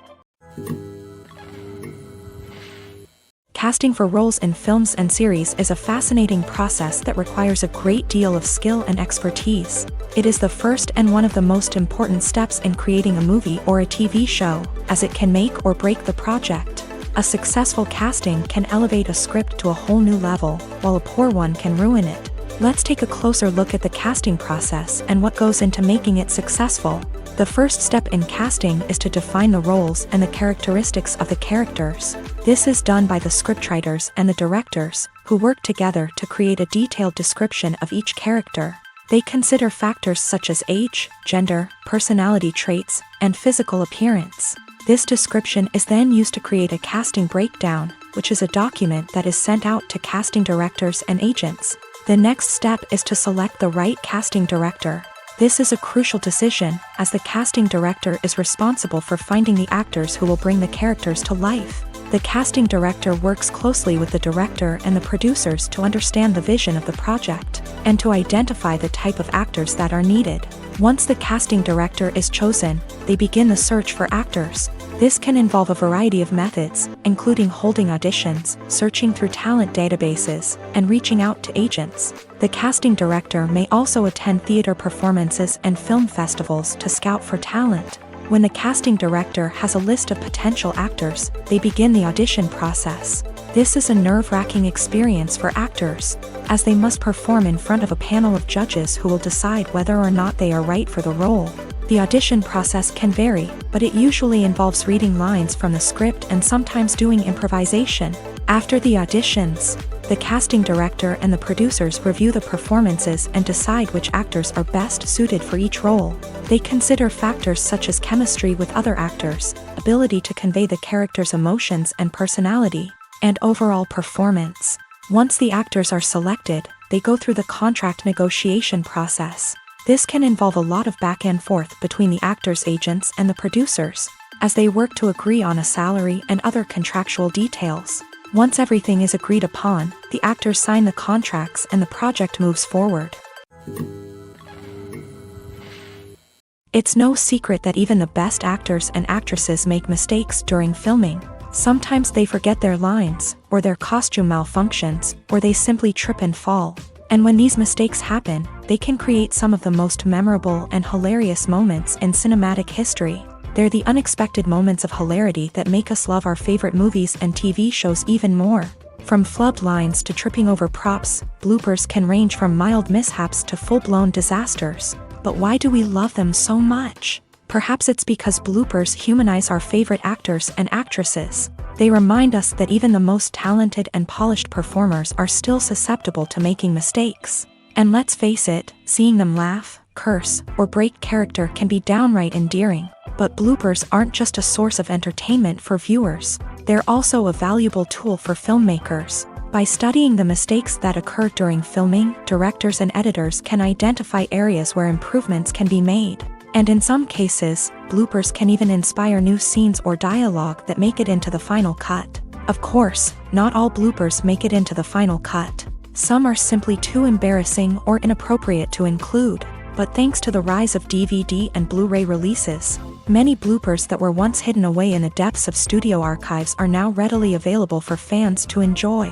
Casting for roles in films and series is a fascinating process that requires a great deal of skill and expertise. It is the first and one of the most important steps in creating a movie or a TV show, as it can make or break the project. A successful casting can elevate a script to a whole new level, while a poor one can ruin it. Let's take a closer look at the casting process and what goes into making it successful. The first step in casting is to define the roles and the characteristics of the characters. This is done by the scriptwriters and the directors, who work together to create a detailed description of each character. They consider factors such as age, gender, personality traits, and physical appearance. This description is then used to create a casting breakdown, which is a document that is sent out to casting directors and agents. The next step is to select the right casting director. This is a crucial decision, as the casting director is responsible for finding the actors who will bring the characters to life. The casting director works closely with the director and the producers to understand the vision of the project, and to identify the type of actors that are needed. Once the casting director is chosen, they begin the search for actors. This can involve a variety of methods, including holding auditions, searching through talent databases, and reaching out to agents. The casting director may also attend theater performances and film festivals to scout for talent. When the casting director has a list of potential actors, they begin the audition process. This is a nerve-wracking experience for actors, as they must perform in front of a panel of judges who will decide whether or not they are right for the role. The audition process can vary, but it usually involves reading lines from the script and sometimes doing improvisation. After the auditions, the casting director and the producers review the performances and decide which actors are best suited for each role. They consider factors such as chemistry with other actors, ability to convey the character's emotions and personality, and overall performance. Once the actors are selected, they go through the contract negotiation process. This can involve a lot of back and forth between the actors' agents and the producers, as they work to agree on a salary and other contractual details. Once everything is agreed upon, the actors sign the contracts and the project moves forward. It's no secret that even the best actors and actresses make mistakes during filming. Sometimes they forget their lines, or their costume malfunctions, or they simply trip and fall. And when these mistakes happen, they can create some of the most memorable and hilarious moments in cinematic history. They're the unexpected moments of hilarity that make us love our favorite movies and TV shows even more. From flubbed lines to tripping over props, bloopers can range from mild mishaps to full-blown disasters. But why do we love them so much? Perhaps it's because bloopers humanize our favorite actors and actresses. They remind us that even the most talented and polished performers are still susceptible to making mistakes. And let's face it, seeing them laugh, curse, or break character can be downright endearing. But bloopers aren't just a source of entertainment for viewers. They're also a valuable tool for filmmakers. By studying the mistakes that occur during filming, directors and editors can identify areas where improvements can be made. And in some cases, bloopers can even inspire new scenes or dialogue that make it into the final cut. Of course, not all bloopers make it into the final cut. Some are simply too embarrassing or inappropriate to include. But thanks to the rise of DVD and Blu-ray releases, many bloopers that were once hidden away in the depths of studio archives are now readily available for fans to enjoy.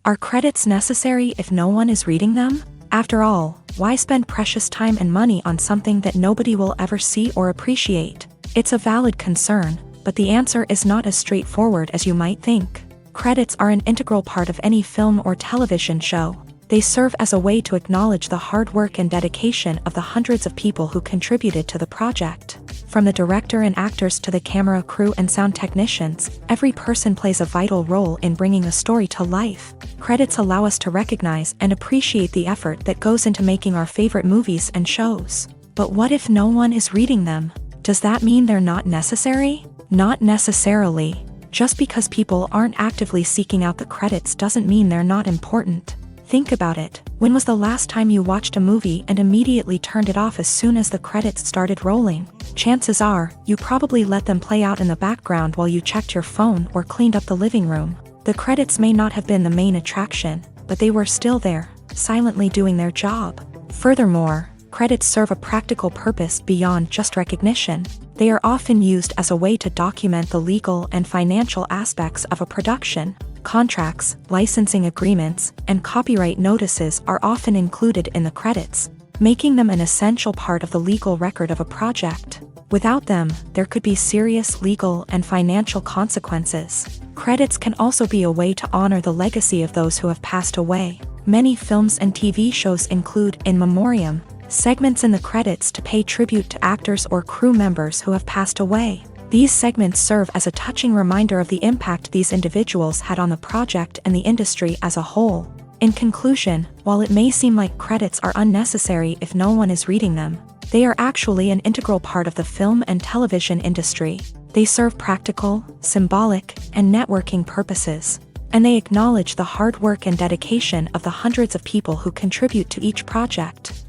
Are credits necessary if no one is reading them? After all, why spend precious time and money on something that nobody will ever see or appreciate? It's a valid concern, but the answer is not as straightforward as you might think. Credits are an integral part of any film or television show. They serve as a way to acknowledge the hard work and dedication of the hundreds of people who contributed to the project. From the director and actors to the camera crew and sound technicians, every person plays a vital role in bringing a story to life. Credits allow us to recognize and appreciate the effort that goes into making our favorite movies and shows. But what if no one is reading them? Does that mean they're not necessary? Not necessarily. Just because people aren't actively seeking out the credits doesn't mean they're not important. Think about it. When was the last time you watched a movie and immediately turned it off as soon as the credits started rolling? Chances are, you probably let them play out in the background while you checked your phone or cleaned up the living room. The credits may not have been the main attraction, but they were still there, silently doing their job. Furthermore, credits serve a practical purpose beyond just recognition. They are often used as a way to document the legal and financial aspects of a production. Contracts, licensing agreements, and copyright notices are often included in the credits, making them an essential part of the legal record of a project. Without them, there could be serious legal and financial consequences. Credits can also be a way to honor the legacy of those who have passed away. Many films and TV shows include in memoriam segments in the credits to pay tribute to actors or crew members who have passed away. These segments serve as a touching reminder of the impact these individuals had on the project and the industry as a whole. In conclusion, while it may seem like credits are unnecessary if no one is reading them, they are actually an integral part of the film and television industry. They serve practical, symbolic, and networking purposes, and they acknowledge the hard work and dedication of the hundreds of people who contribute to each project.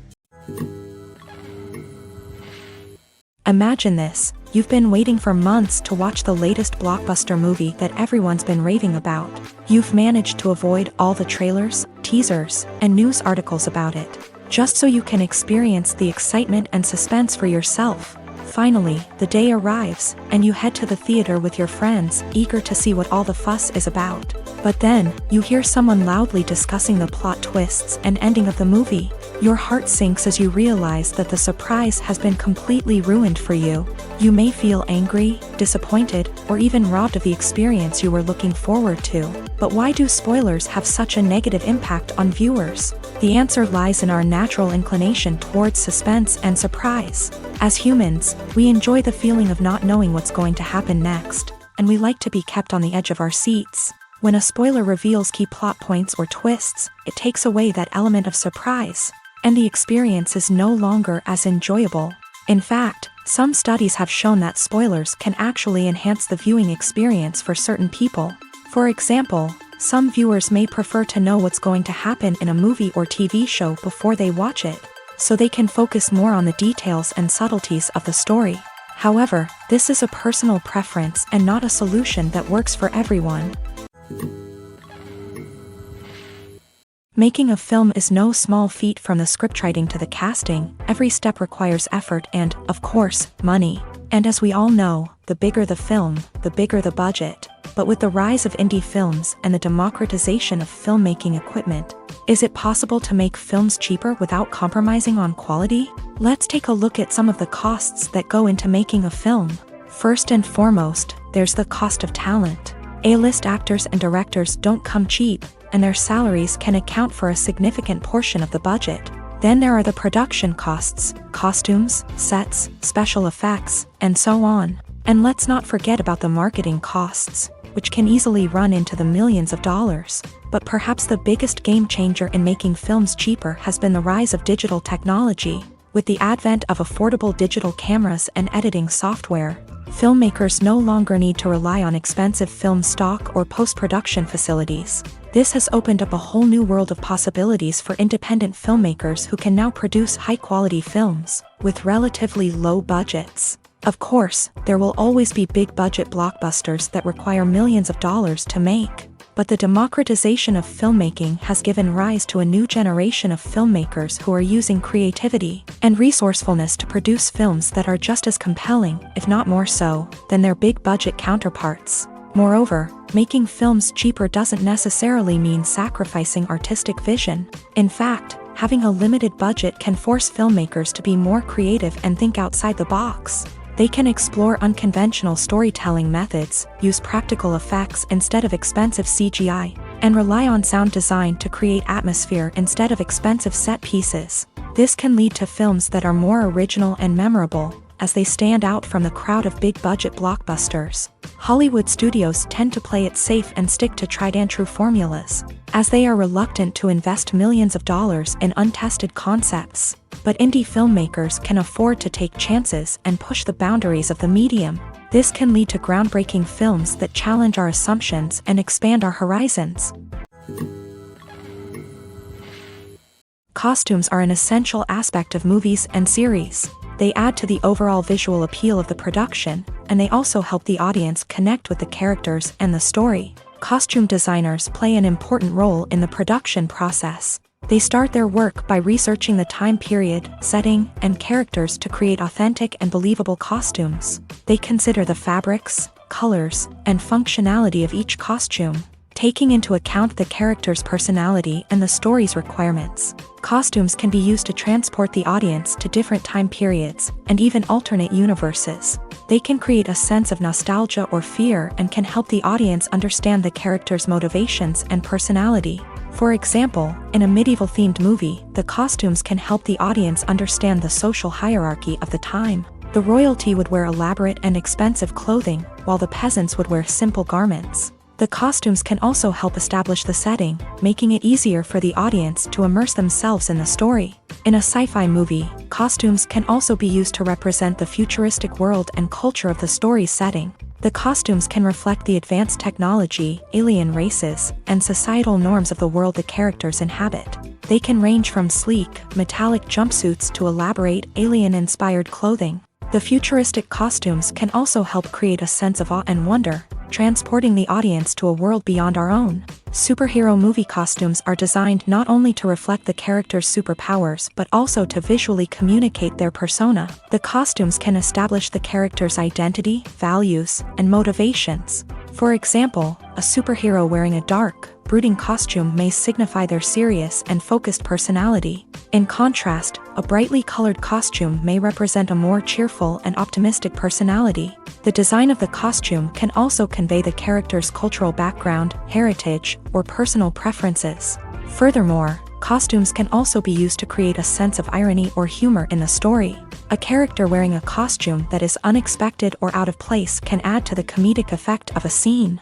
Imagine this. You've been waiting for months to watch the latest blockbuster movie that everyone's been raving about. You've managed to avoid all the trailers, teasers, and news articles about it, just so you can experience the excitement and suspense for yourself. Finally, the day arrives, and you head to the theater with your friends, eager to see what all the fuss is about. But then, you hear someone loudly discussing the plot twists and ending of the movie. Your heart sinks as you realize that the surprise has been completely ruined for you. You may feel angry, disappointed, or even robbed of the experience you were looking forward to. But why do spoilers have such a negative impact on viewers? The answer lies in our natural inclination towards suspense and surprise. As humans, we enjoy the feeling of not knowing what's going to happen next, and we like to be kept on the edge of our seats. When a spoiler reveals key plot points or twists, it takes away that element of surprise, and the experience is no longer as enjoyable. In fact, some studies have shown that spoilers can actually enhance the viewing experience for certain people. For example, some viewers may prefer to know what's going to happen in a movie or TV show before they watch it, so they can focus more on the details and subtleties of the story. However, this is a personal preference and not a solution that works for everyone. Making a film is no small feat. From the scriptwriting to the casting, every step requires effort and, of course, money. And as we all know, the bigger the film, the bigger the budget. But with the rise of indie films and the democratization of filmmaking equipment, is it possible to make films cheaper without compromising on quality? Let's take a look at some of the costs that go into making a film. First and foremost, there's the cost of talent. A-list actors and directors don't come cheap, and their salaries can account for a significant portion of the budget. Then there are the production costs, costumes, sets, special effects, and so on. And let's not forget about the marketing costs, which can easily run into the millions of dollars. But perhaps the biggest game changer in making films cheaper has been the rise of digital technology. With the advent of affordable digital cameras and editing software, filmmakers no longer need to rely on expensive film stock or post-production facilities. This has opened up a whole new world of possibilities for independent filmmakers who can now produce high-quality films with relatively low budgets. Of course, there will always be big-budget blockbusters that require millions of dollars to make. But the democratization of filmmaking has given rise to a new generation of filmmakers who are using creativity and resourcefulness to produce films that are just as compelling, if not more so, than their big-budget counterparts. Moreover, making films cheaper doesn't necessarily mean sacrificing artistic vision. In fact, having a limited budget can force filmmakers to be more creative and think outside the box. They can explore unconventional storytelling methods, use practical effects instead of expensive CGI, and rely on sound design to create atmosphere instead of expensive set pieces. This can lead to films that are more original and memorable, as they stand out from the crowd of big-budget blockbusters. Hollywood studios tend to play it safe and stick to tried-and-true formulas, as they are reluctant to invest millions of dollars in untested concepts. But indie filmmakers can afford to take chances and push the boundaries of the medium. This can lead to groundbreaking films that challenge our assumptions and expand our horizons. Costumes are an essential aspect of movies and series. They add to the overall visual appeal of the production, and they also help the audience connect with the characters and the story. Costume designers play an important role in the production process. They start their work by researching the time period, setting, and characters to create authentic and believable costumes. They consider the fabrics, colors, and functionality of each costume, taking into account the character's personality and the story's requirements. Costumes can be used to transport the audience to different time periods and even alternate universes. They can create a sense of nostalgia or fear and can help the audience understand the character's motivations and personality. For example, in a medieval-themed movie, the costumes can help the audience understand the social hierarchy of the time. The royalty would wear elaborate and expensive clothing, while the peasants would wear simple garments. The costumes can also help establish the setting, making it easier for the audience to immerse themselves in the story. In a sci-fi movie, costumes can also be used to represent the futuristic world and culture of the story's setting. The costumes can reflect the advanced technology, alien races, and societal norms of the world the characters inhabit. They can range from sleek, metallic jumpsuits to elaborate, alien-inspired clothing. The futuristic costumes can also help create a sense of awe and wonder, transporting the audience to a world beyond our own. Superhero movie costumes are designed not only to reflect the character's superpowers but also to visually communicate their persona. The costumes can establish the character's identity, values, and motivations. For example, a superhero wearing a dark, brooding costume may signify their serious and focused personality. In contrast, a brightly colored costume may represent a more cheerful and optimistic personality. The design of the costume can also convey the character's cultural background, heritage, or personal preferences. Furthermore, costumes can also be used to create a sense of irony or humor in the story. A character wearing a costume that is unexpected or out of place can add to the comedic effect of a scene.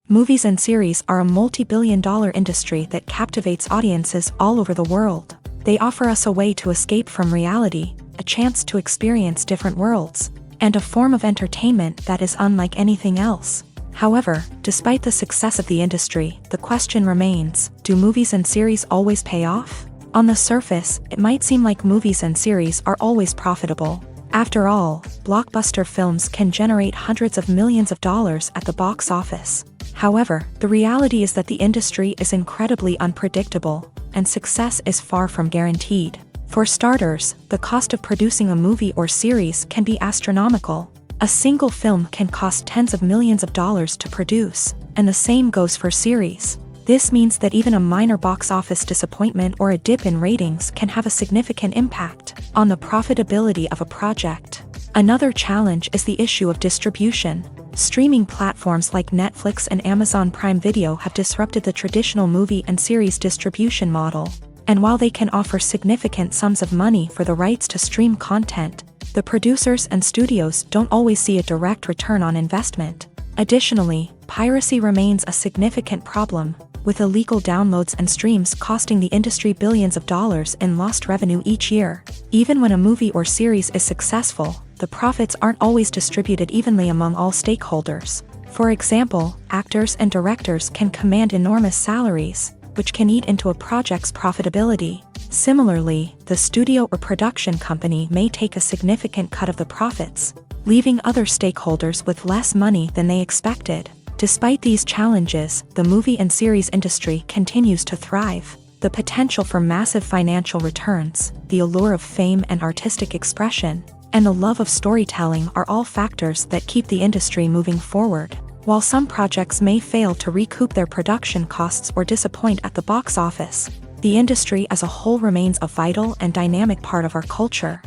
Movies and series are a multi-billion-dollar industry that captivates audiences all over the world. They offer us a way to escape from reality, a chance to experience different worlds, and a form of entertainment that is unlike anything else. However, despite the success of the industry, the question remains, do movies and series always pay off? On the surface, it might seem like movies and series are always profitable. After all, blockbuster films can generate hundreds of millions of dollars at the box office. However, the reality is that the industry is incredibly unpredictable, and success is far from guaranteed. For starters, the cost of producing a movie or series can be astronomical. A single film can cost tens of millions of dollars to produce, and the same goes for series. This means that even a minor box office disappointment or a dip in ratings can have a significant impact on the profitability of a project. Another challenge is the issue of distribution. Streaming platforms like Netflix and Amazon Prime Video have disrupted the traditional movie and series distribution model. And while they can offer significant sums of money for the rights to stream content, the producers and studios don't always see a direct return on investment. Additionally, piracy remains a significant problem, with illegal downloads and streams costing the industry billions of dollars in lost revenue each year. Even when a movie or series is successful, the profits aren't always distributed evenly among all stakeholders. For example, actors and directors can command enormous salaries, which can eat into a project's profitability. Similarly, the studio or production company may take a significant cut of the profits, leaving other stakeholders with less money than they expected. Despite these challenges, the movie and series industry continues to thrive. The potential for massive financial returns, the allure of fame and artistic expression, and the love of storytelling are all factors that keep the industry moving forward. While some projects may fail to recoup their production costs or disappoint at the box office, the industry as a whole remains a vital and dynamic part of our culture.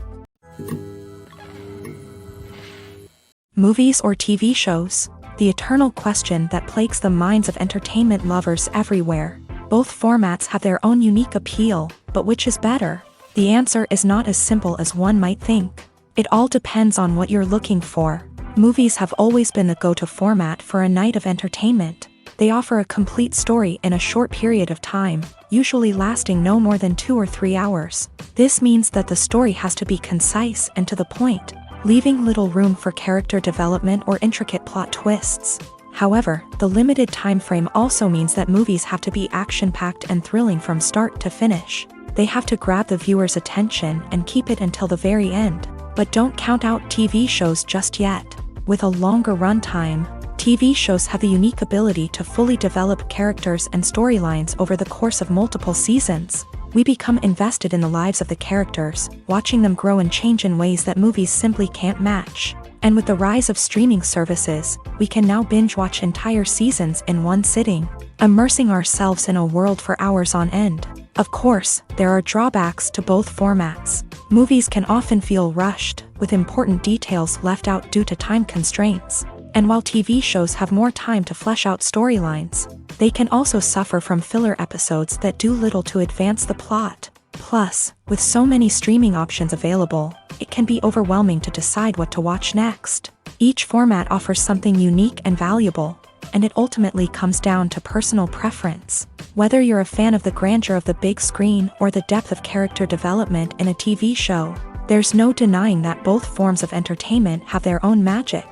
Movies or TV shows? The eternal question that plagues the minds of entertainment lovers everywhere. Both formats have their own unique appeal, but which is better? The answer is not as simple as one might think. It all depends on what you're looking for. Movies have always been the go-to format for a night of entertainment. They offer a complete story in a short period of time, usually lasting no more than 2 or 3 hours. This means that the story has to be concise and to the point, leaving little room for character development or intricate plot twists. However, the limited time frame also means that movies have to be action-packed and thrilling from start to finish. They have to grab the viewer's attention and keep it until the very end. But don't count out TV shows just yet. With a longer runtime, TV shows have the unique ability to fully develop characters and storylines over the course of multiple seasons. We become invested in the lives of the characters, watching them grow and change in ways that movies simply can't match. And with the rise of streaming services, we can now binge-watch entire seasons in one sitting, immersing ourselves in a world for hours on end. Of course, there are drawbacks to both formats. Movies can often feel rushed, with important details left out due to time constraints. And while TV shows have more time to flesh out storylines, they can also suffer from filler episodes that do little to advance the plot. Plus, with so many streaming options available, it can be overwhelming to decide what to watch next. Each format offers something unique and valuable, and it ultimately comes down to personal preference. Whether you're a fan of the grandeur of the big screen or the depth of character development in a TV show, there's no denying that both forms of entertainment have their own magic.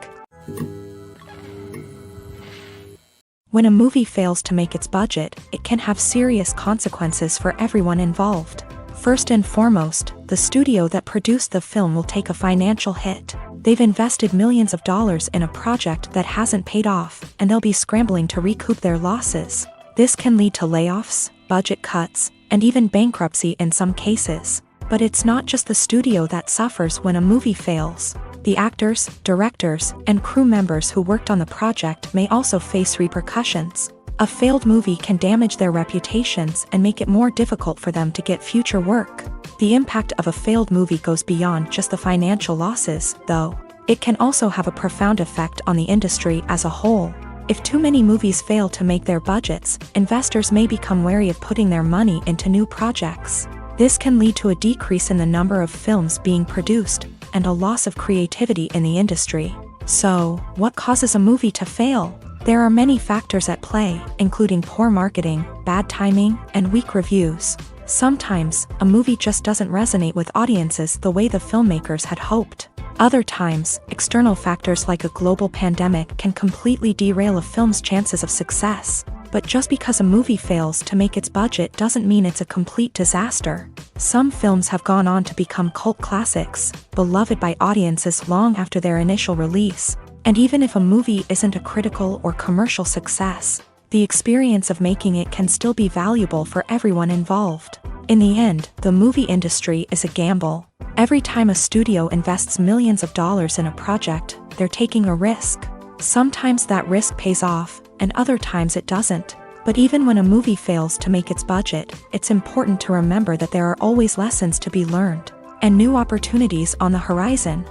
When a movie fails to make its budget, it can have serious consequences for everyone involved. First and foremost, the studio that produced the film will take a financial hit. They've invested millions of dollars in a project that hasn't paid off, and they'll be scrambling to recoup their losses. This can lead to layoffs, budget cuts, and even bankruptcy in some cases. But it's not just the studio that suffers when a movie fails. The actors, directors, and crew members who worked on the project may also face repercussions. A failed movie can damage their reputations and make it more difficult for them to get future work. The impact of a failed movie goes beyond just the financial losses, though. It can also have a profound effect on the industry as a whole. If too many movies fail to make their budgets, investors may become wary of putting their money into new projects. This can lead to a decrease in the number of films being produced, and a loss of creativity in the industry. So, what causes a movie to fail? There are many factors at play, including poor marketing, bad timing, and weak reviews. Sometimes, a movie just doesn't resonate with audiences the way the filmmakers had hoped. Other times, external factors like a global pandemic can completely derail a film's chances of success. But just because a movie fails to make its budget doesn't mean it's a complete disaster. Some films have gone on to become cult classics, beloved by audiences long after their initial release. And even if a movie isn't a critical or commercial success, the experience of making it can still be valuable for everyone involved. In the end, the movie industry is a gamble. Every time a studio invests millions of dollars in a project, they're taking a risk. Sometimes that risk pays off, and other times it doesn't. But even when a movie fails to make its budget, it's important to remember that there are always lessons to be learned, and new opportunities on the horizon.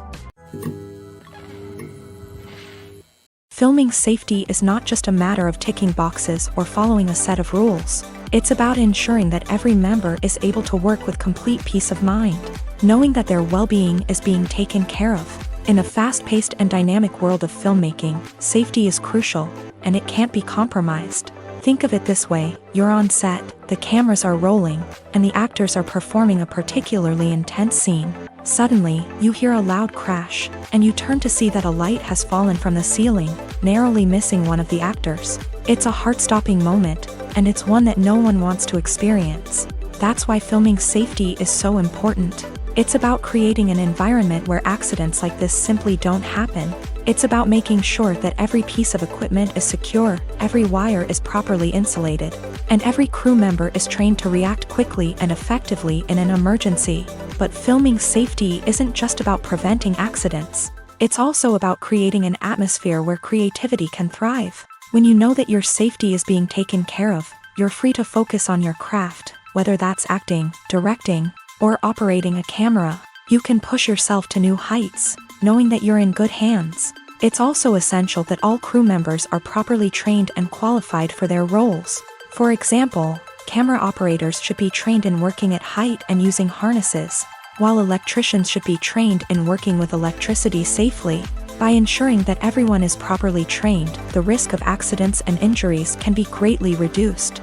Filming safety is not just a matter of ticking boxes or following a set of rules. It's about ensuring that every member is able to work with complete peace of mind, knowing that their well-being is being taken care of. In a fast-paced and dynamic world of filmmaking, safety is crucial, and it can't be compromised. Think of it this way: you're on set, the cameras are rolling, and the actors are performing a particularly intense scene. Suddenly, you hear a loud crash, and you turn to see that a light has fallen from the ceiling, narrowly missing one of the actors. It's a heart-stopping moment, and it's one that no one wants to experience. That's why filming safety is so important. It's about creating an environment where accidents like this simply don't happen. It's about making sure that every piece of equipment is secure, every wire is properly insulated, and every crew member is trained to react quickly and effectively in an emergency. But filming safety isn't just about preventing accidents. It's also about creating an atmosphere where creativity can thrive. When you know that your safety is being taken care of, you're free to focus on your craft, whether that's acting, directing, or operating a camera. You can push yourself to new heights, knowing that you're in good hands. It's also essential that all crew members are properly trained and qualified for their roles. For example, camera operators should be trained in working at height and using harnesses, while electricians should be trained in working with electricity safely. By ensuring that everyone is properly trained, the risk of accidents and injuries can be greatly reduced.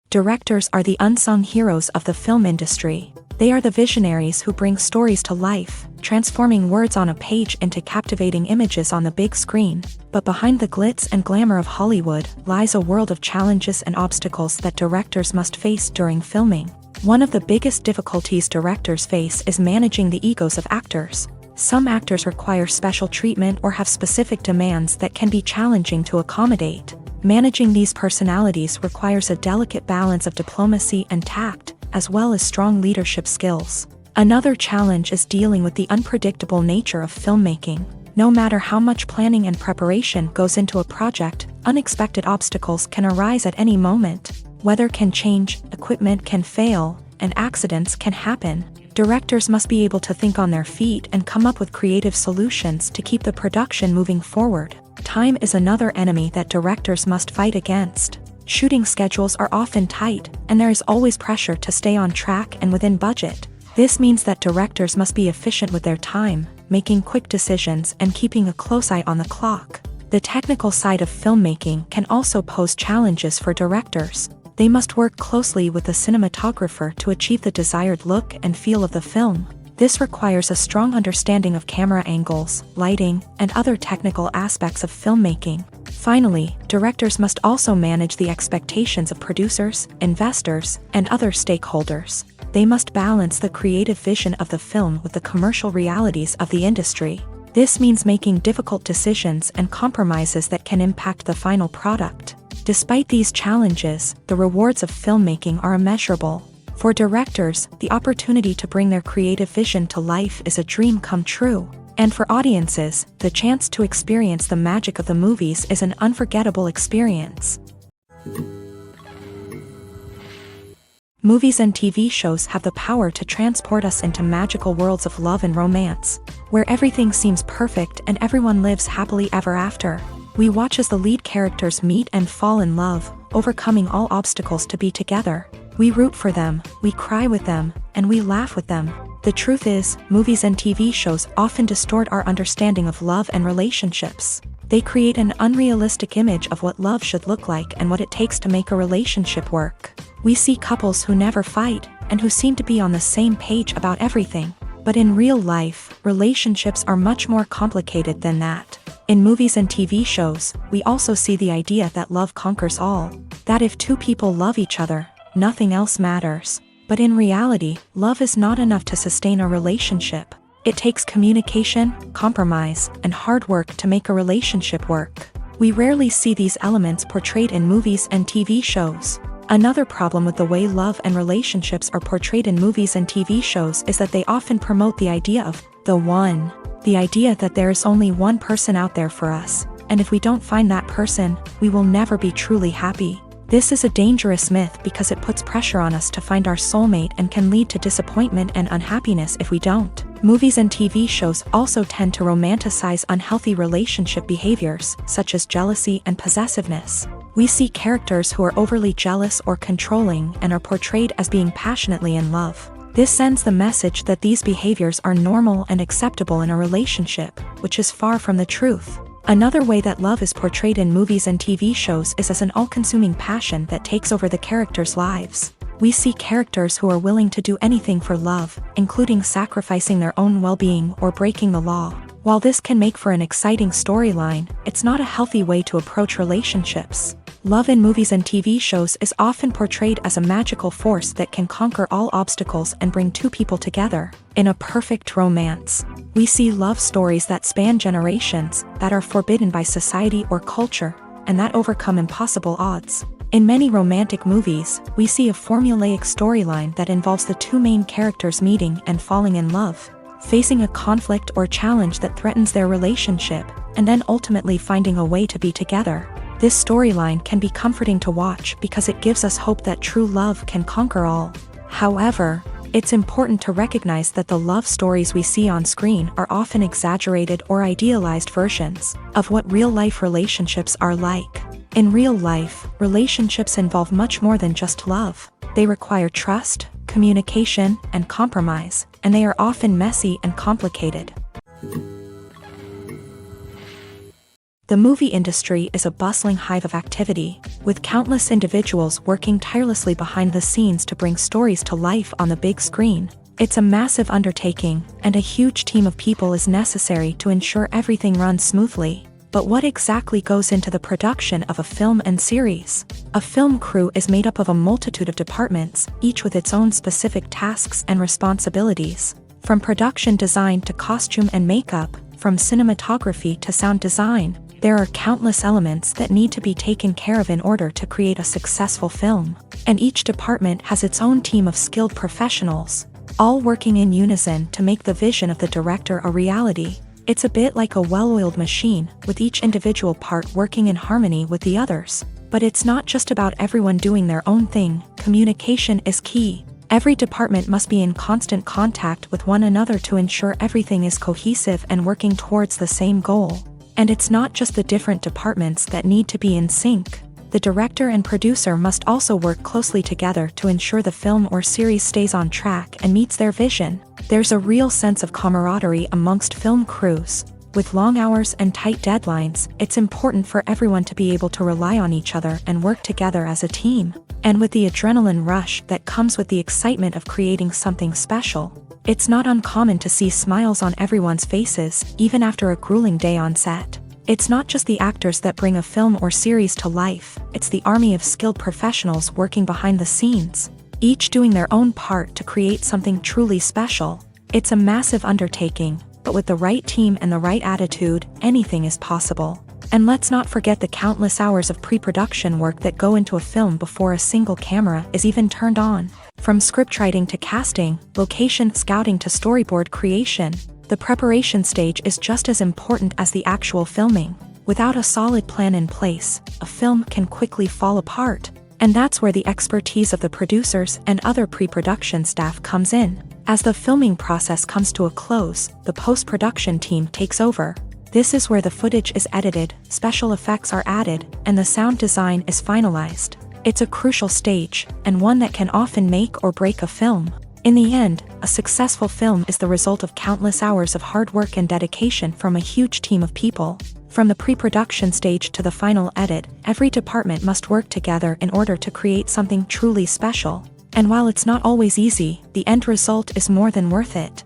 Directors are the unsung heroes of the film industry. They are the visionaries who bring stories to life, transforming words on a page into captivating images on the big screen. But behind the glitz and glamour of Hollywood lies a world of challenges and obstacles that directors must face during filming. One of the biggest difficulties directors face is managing the egos of actors. Some actors require special treatment or have specific demands that can be challenging to accommodate. Managing these personalities requires a delicate balance of diplomacy and tact, as well as strong leadership skills. Another challenge is dealing with the unpredictable nature of filmmaking. No matter how much planning and preparation goes into a project, unexpected obstacles can arise at any moment. Weather can change, equipment can fail, and accidents can happen. Directors must be able to think on their feet and come up with creative solutions to keep the production moving forward. Time is another enemy that directors must fight against. Shooting schedules are often tight, and there is always pressure to stay on track and within budget. This means that directors must be efficient with their time, making quick decisions and keeping a close eye on the clock. The technical side of filmmaking can also pose challenges for directors. They must work closely with the cinematographer to achieve the desired look and feel of the film. This requires a strong understanding of camera angles, lighting, and other technical aspects of filmmaking. Finally, directors must also manage the expectations of producers, investors, and other stakeholders. They must balance the creative vision of the film with the commercial realities of the industry. This means making difficult decisions and compromises that can impact the final product. Despite these challenges, the rewards of filmmaking are immeasurable. For directors, the opportunity to bring their creative vision to life is a dream come true. And for audiences, the chance to experience the magic of the movies is an unforgettable experience. Movies and TV shows have the power to transport us into magical worlds of love and romance, where everything seems perfect and everyone lives happily ever after. We watch as the lead characters meet and fall in love, overcoming all obstacles to be together. We root for them, we cry with them, and we laugh with them. The truth is, movies and TV shows often distort our understanding of love and relationships. They create an unrealistic image of what love should look like and what it takes to make a relationship work. We see couples who never fight, and who seem to be on the same page about everything. But in real life, relationships are much more complicated than that. In movies and TV shows, we also see the idea that love conquers all. That if two people love each other, nothing else matters. But in reality, love is not enough to sustain a relationship. It takes communication, compromise, and hard work to make a relationship work. We rarely see these elements portrayed in movies and TV shows. Another problem with the way love and relationships are portrayed in movies and TV shows is that they often promote the idea of the one. The idea that there is only one person out there for us, and if we don't find that person, we will never be truly happy. This is a dangerous myth because it puts pressure on us to find our soulmate and can lead to disappointment and unhappiness if we don't. Movies and TV shows also tend to romanticize unhealthy relationship behaviors, such as jealousy and possessiveness. We see characters who are overly jealous or controlling and are portrayed as being passionately in love. This sends the message that these behaviors are normal and acceptable in a relationship, which is far from the truth. Another way that love is portrayed in movies and TV shows is as an all-consuming passion that takes over the characters' lives. We see characters who are willing to do anything for love, including sacrificing their own well-being or breaking the law. While this can make for an exciting storyline, it's not a healthy way to approach relationships. Love in movies and TV shows is often portrayed as a magical force that can conquer all obstacles and bring two people together. In a perfect romance, we see love stories that span generations, that are forbidden by society or culture, and that overcome impossible odds. In many romantic movies, we see a formulaic storyline that involves the two main characters meeting and falling in love, facing a conflict or challenge that threatens their relationship, and then ultimately finding a way to be together. This storyline can be comforting to watch because it gives us hope that true love can conquer all. However, it's important to recognize that the love stories we see on screen are often exaggerated or idealized versions of what real-life relationships are like. In real life, relationships involve much more than just love. They require trust, communication, and compromise, and they are often messy and complicated. The movie industry is a bustling hive of activity, with countless individuals working tirelessly behind the scenes to bring stories to life on the big screen. It's a massive undertaking, and a huge team of people is necessary to ensure everything runs smoothly. But what exactly goes into the production of a film and series? A film crew is made up of a multitude of departments, each with its own specific tasks and responsibilities. From production design to costume and makeup, from cinematography to sound design, there are countless elements that need to be taken care of in order to create a successful film. And each department has its own team of skilled professionals, all working in unison to make the vision of the director a reality. It's a bit like a well-oiled machine, with each individual part working in harmony with the others. But it's not just about everyone doing their own thing. Communication is key. Every department must be in constant contact with one another to ensure everything is cohesive and working towards the same goal. And it's not just the different departments that need to be in sync. The director and producer must also work closely together to ensure the film or series stays on track and meets their vision. There's a real sense of camaraderie amongst film crews. With long hours and tight deadlines, it's important for everyone to be able to rely on each other and work together as a team. And with the adrenaline rush that comes with the excitement of creating something special, it's not uncommon to see smiles on everyone's faces, even after a grueling day on set. It's not just the actors that bring a film or series to life, it's the army of skilled professionals working behind the scenes, each doing their own part to create something truly special. It's a massive undertaking, but with the right team and the right attitude, anything is possible. And let's not forget the countless hours of pre-production work that go into a film before a single camera is even turned on. From scriptwriting to casting, location scouting to storyboard creation, the preparation stage is just as important as the actual filming. Without a solid plan in place, a film can quickly fall apart. And that's where the expertise of the producers and other pre-production staff comes in. As the filming process comes to a close, the post-production team takes over. This is where the footage is edited, special effects are added, and the sound design is finalized. It's a crucial stage, and one that can often make or break a film. In the end, a successful film is the result of countless hours of hard work and dedication from a huge team of people. From the pre-production stage to the final edit, every department must work together in order to create something truly special. And while it's not always easy, the end result is more than worth it.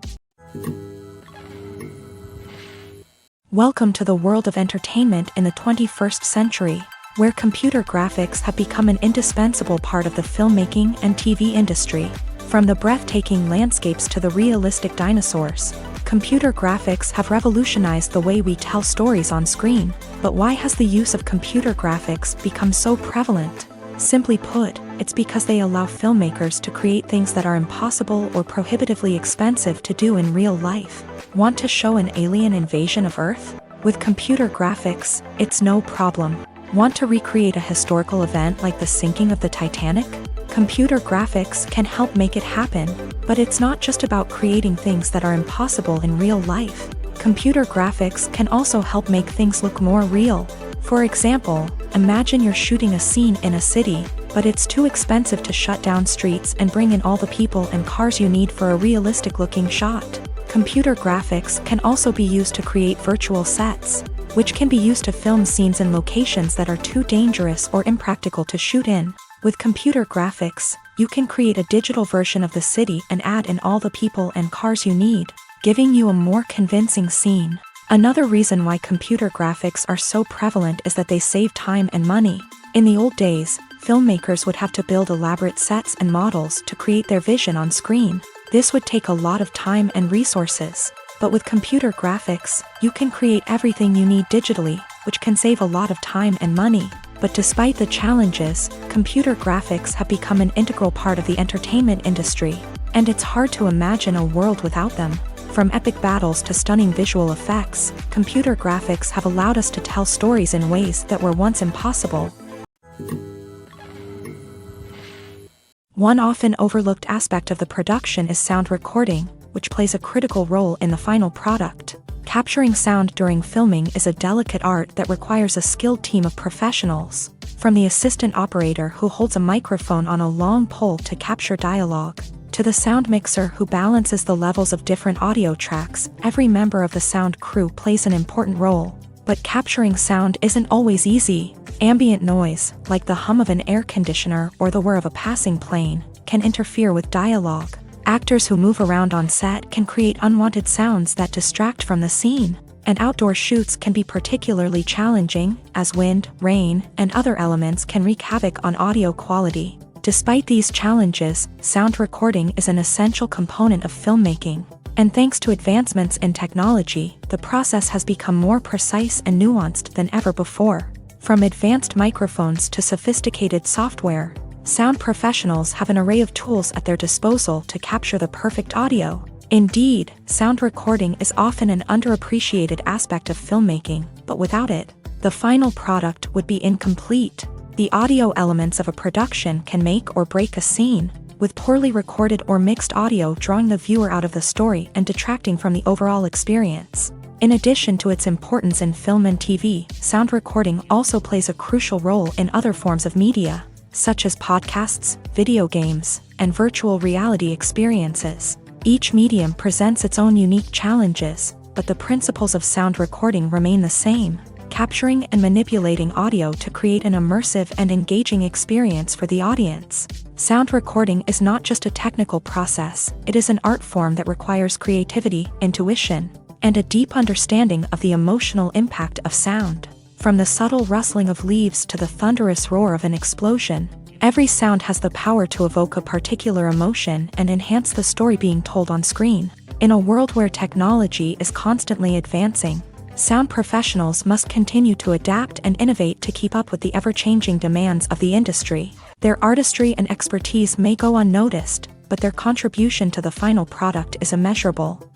Welcome to the world of entertainment in the 21st century, where computer graphics have become an indispensable part of the filmmaking and TV industry. From the breathtaking landscapes to the realistic dinosaurs, computer graphics have revolutionized the way we tell stories on screen. But why has the use of computer graphics become so prevalent? Simply put, it's because they allow filmmakers to create things that are impossible or prohibitively expensive to do in real life. Want to show an alien invasion of Earth? With computer graphics, it's no problem. Want to recreate a historical event like the sinking of the Titanic? Computer graphics can help make it happen. But it's not just about creating things that are impossible in real life. Computer graphics can also help make things look more real. For example, imagine you're shooting a scene in a city, but it's too expensive to shut down streets and bring in all the people and cars you need for a realistic-looking shot. Computer graphics can also be used to create virtual sets, which can be used to film scenes in locations that are too dangerous or impractical to shoot in. With computer graphics, you can create a digital version of the city and add in all the people and cars you need, giving you a more convincing scene. Another reason why computer graphics are so prevalent is that they save time and money. In the old days, filmmakers would have to build elaborate sets and models to create their vision on screen. This would take a lot of time and resources. But with computer graphics, you can create everything you need digitally, which can save a lot of time and money. But despite the challenges, computer graphics have become an integral part of the entertainment industry. And it's hard to imagine a world without them. From epic battles to stunning visual effects, computer graphics have allowed us to tell stories in ways that were once impossible. One often overlooked aspect of the production is sound recording, which plays a critical role in the final product. Capturing sound during filming is a delicate art that requires a skilled team of professionals. From the assistant operator who holds a microphone on a long pole to capture dialogue, to the sound mixer who balances the levels of different audio tracks, every member of the sound crew plays an important role. But capturing sound isn't always easy. Ambient noise, like the hum of an air conditioner or the whir of a passing plane, can interfere with dialogue. Actors who move around on set can create unwanted sounds that distract from the scene, and outdoor shoots can be particularly challenging, as wind, rain, and other elements can wreak havoc on audio quality. Despite these challenges, sound recording is an essential component of filmmaking, and thanks to advancements in technology, the process has become more precise and nuanced than ever before. From advanced microphones to sophisticated software, sound professionals have an array of tools at their disposal to capture the perfect audio. Indeed, sound recording is often an underappreciated aspect of filmmaking, but without it, the final product would be incomplete. The audio elements of a production can make or break a scene, with poorly recorded or mixed audio drawing the viewer out of the story and detracting from the overall experience. In addition to its importance in film and TV, sound recording also plays a crucial role in other forms of media, such as podcasts, video games, and virtual reality experiences. Each medium presents its own unique challenges, but the principles of sound recording remain the same: capturing and manipulating audio to create an immersive and engaging experience for the audience. Sound recording is not just a technical process, it is an art form that requires creativity, intuition, and a deep understanding of the emotional impact of sound. From the subtle rustling of leaves to the thunderous roar of an explosion, every sound has the power to evoke a particular emotion and enhance the story being told on screen. In a world where technology is constantly advancing, sound professionals must continue to adapt and innovate to keep up with the ever-changing demands of the industry. Their artistry and expertise may go unnoticed, but their contribution to the final product is immeasurable.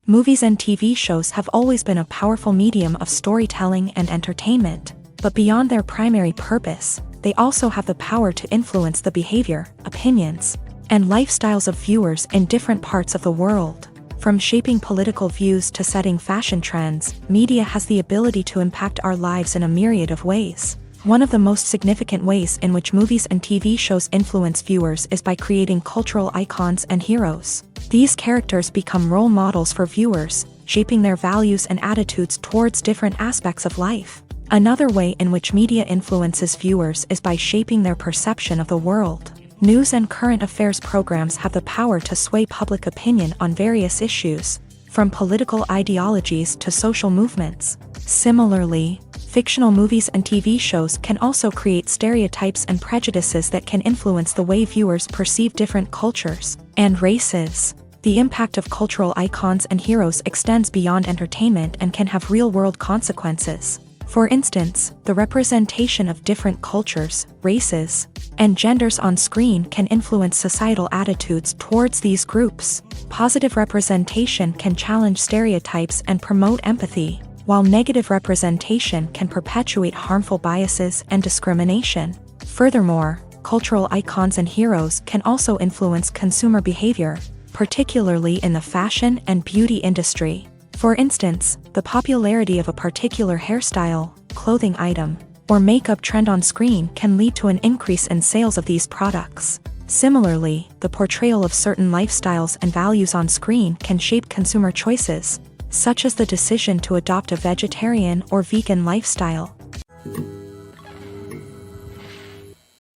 Movies and TV shows have always been a powerful medium of storytelling and entertainment, but beyond their primary purpose, they also have the power to influence the behavior, opinions, and lifestyles of viewers in different parts of the world. From shaping political views to setting fashion trends, media has the ability to impact our lives in a myriad of ways. One of the most significant ways in which movies and TV shows influence viewers is by creating cultural icons and heroes. These characters become role models for viewers, shaping their values and attitudes towards different aspects of life. Another way in which media influences viewers is by shaping their perception of the world. News and current affairs programs have the power to sway public opinion on various issues, from political ideologies to social movements. Similarly, fictional movies and TV shows can also create stereotypes and prejudices that can influence the way viewers perceive different cultures and races. The impact of cultural icons and heroes extends beyond entertainment and can have real-world consequences. For instance, the representation of different cultures, races, and genders on screen can influence societal attitudes towards these groups. Positive representation can challenge stereotypes and promote empathy, while negative representation can perpetuate harmful biases and discrimination. Furthermore, cultural icons and heroes can also influence consumer behavior, particularly in the fashion and beauty industry. For instance, the popularity of a particular hairstyle, clothing item, or makeup trend on screen can lead to an increase in sales of these products. Similarly, the portrayal of certain lifestyles and values on screen can shape consumer choices, such as the decision to adopt a vegetarian or vegan lifestyle.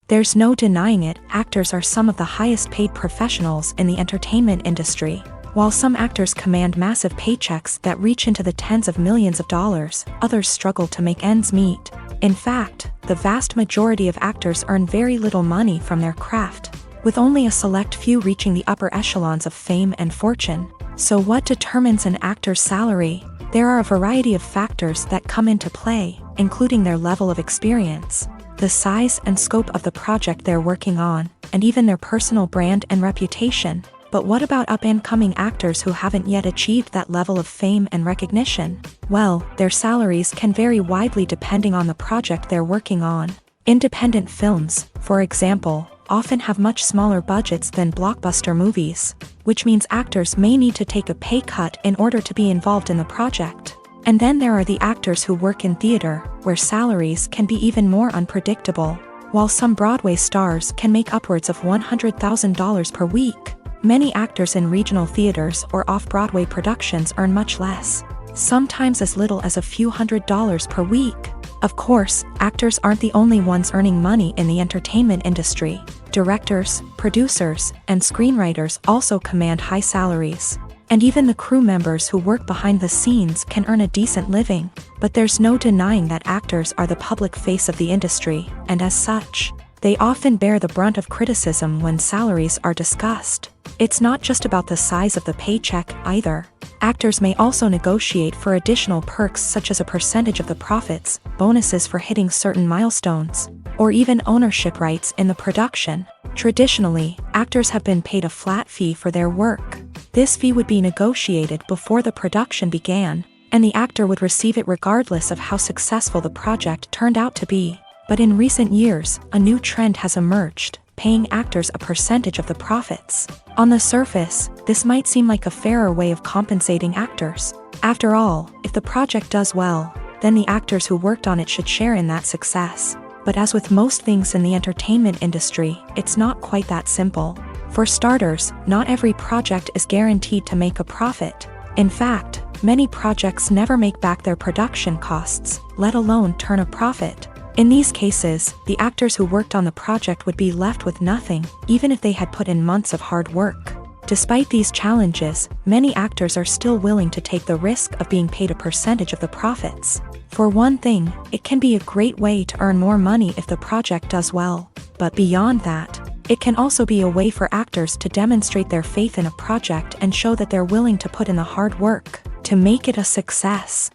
There's no denying it, actors are some of the highest paid professionals in the entertainment industry. While some actors command massive paychecks that reach into the tens of millions of dollars, others struggle to make ends meet. In fact, the vast majority of actors earn very little money from their craft, with only a select few reaching the upper echelons of fame and fortune. So what determines an actor's salary? There are a variety of factors that come into play, including their level of experience, the size and scope of the project they're working on, and even their personal brand and reputation. But what about up-and-coming actors who haven't yet achieved that level of fame and recognition? Well, their salaries can vary widely depending on the project they're working on. Independent films, for example, often have much smaller budgets than blockbuster movies, which means actors may need to take a pay cut in order to be involved in the project. And then there are the actors who work in theater, where salaries can be even more unpredictable. While some Broadway stars can make upwards of $100,000 per week, many actors in regional theaters or off-Broadway productions earn much less, sometimes as little as a few $100s per week. Of course, actors aren't the only ones earning money in the entertainment industry. Directors, producers, and screenwriters also command high salaries. And even the crew members who work behind the scenes can earn a decent living. But there's no denying that actors are the public face of the industry, and as such, they often bear the brunt of criticism when salaries are discussed. It's not just about the size of the paycheck, either. Actors may also negotiate for additional perks such as a percentage of the profits, bonuses for hitting certain milestones, or even ownership rights in the production. Traditionally, actors have been paid a flat fee for their work. This fee would be negotiated before the production began, and the actor would receive it regardless of how successful the project turned out to be. But in recent years, a new trend has emerged, paying actors a percentage of the profits. On the surface, this might seem like a fairer way of compensating actors. After all, if the project does well, then the actors who worked on it should share in that success. But as with most things in the entertainment industry, it's not quite that simple. For starters, not every project is guaranteed to make a profit. In fact, many projects never make back their production costs, let alone turn a profit. In these cases, the actors who worked on the project would be left with nothing, even if they had put in months of hard work. Despite these challenges, many actors are still willing to take the risk of being paid a percentage of the profits. For one thing, it can be a great way to earn more money if the project does well. But beyond that, it can also be a way for actors to demonstrate their faith in a project and show that they're willing to put in the hard work to make it a success.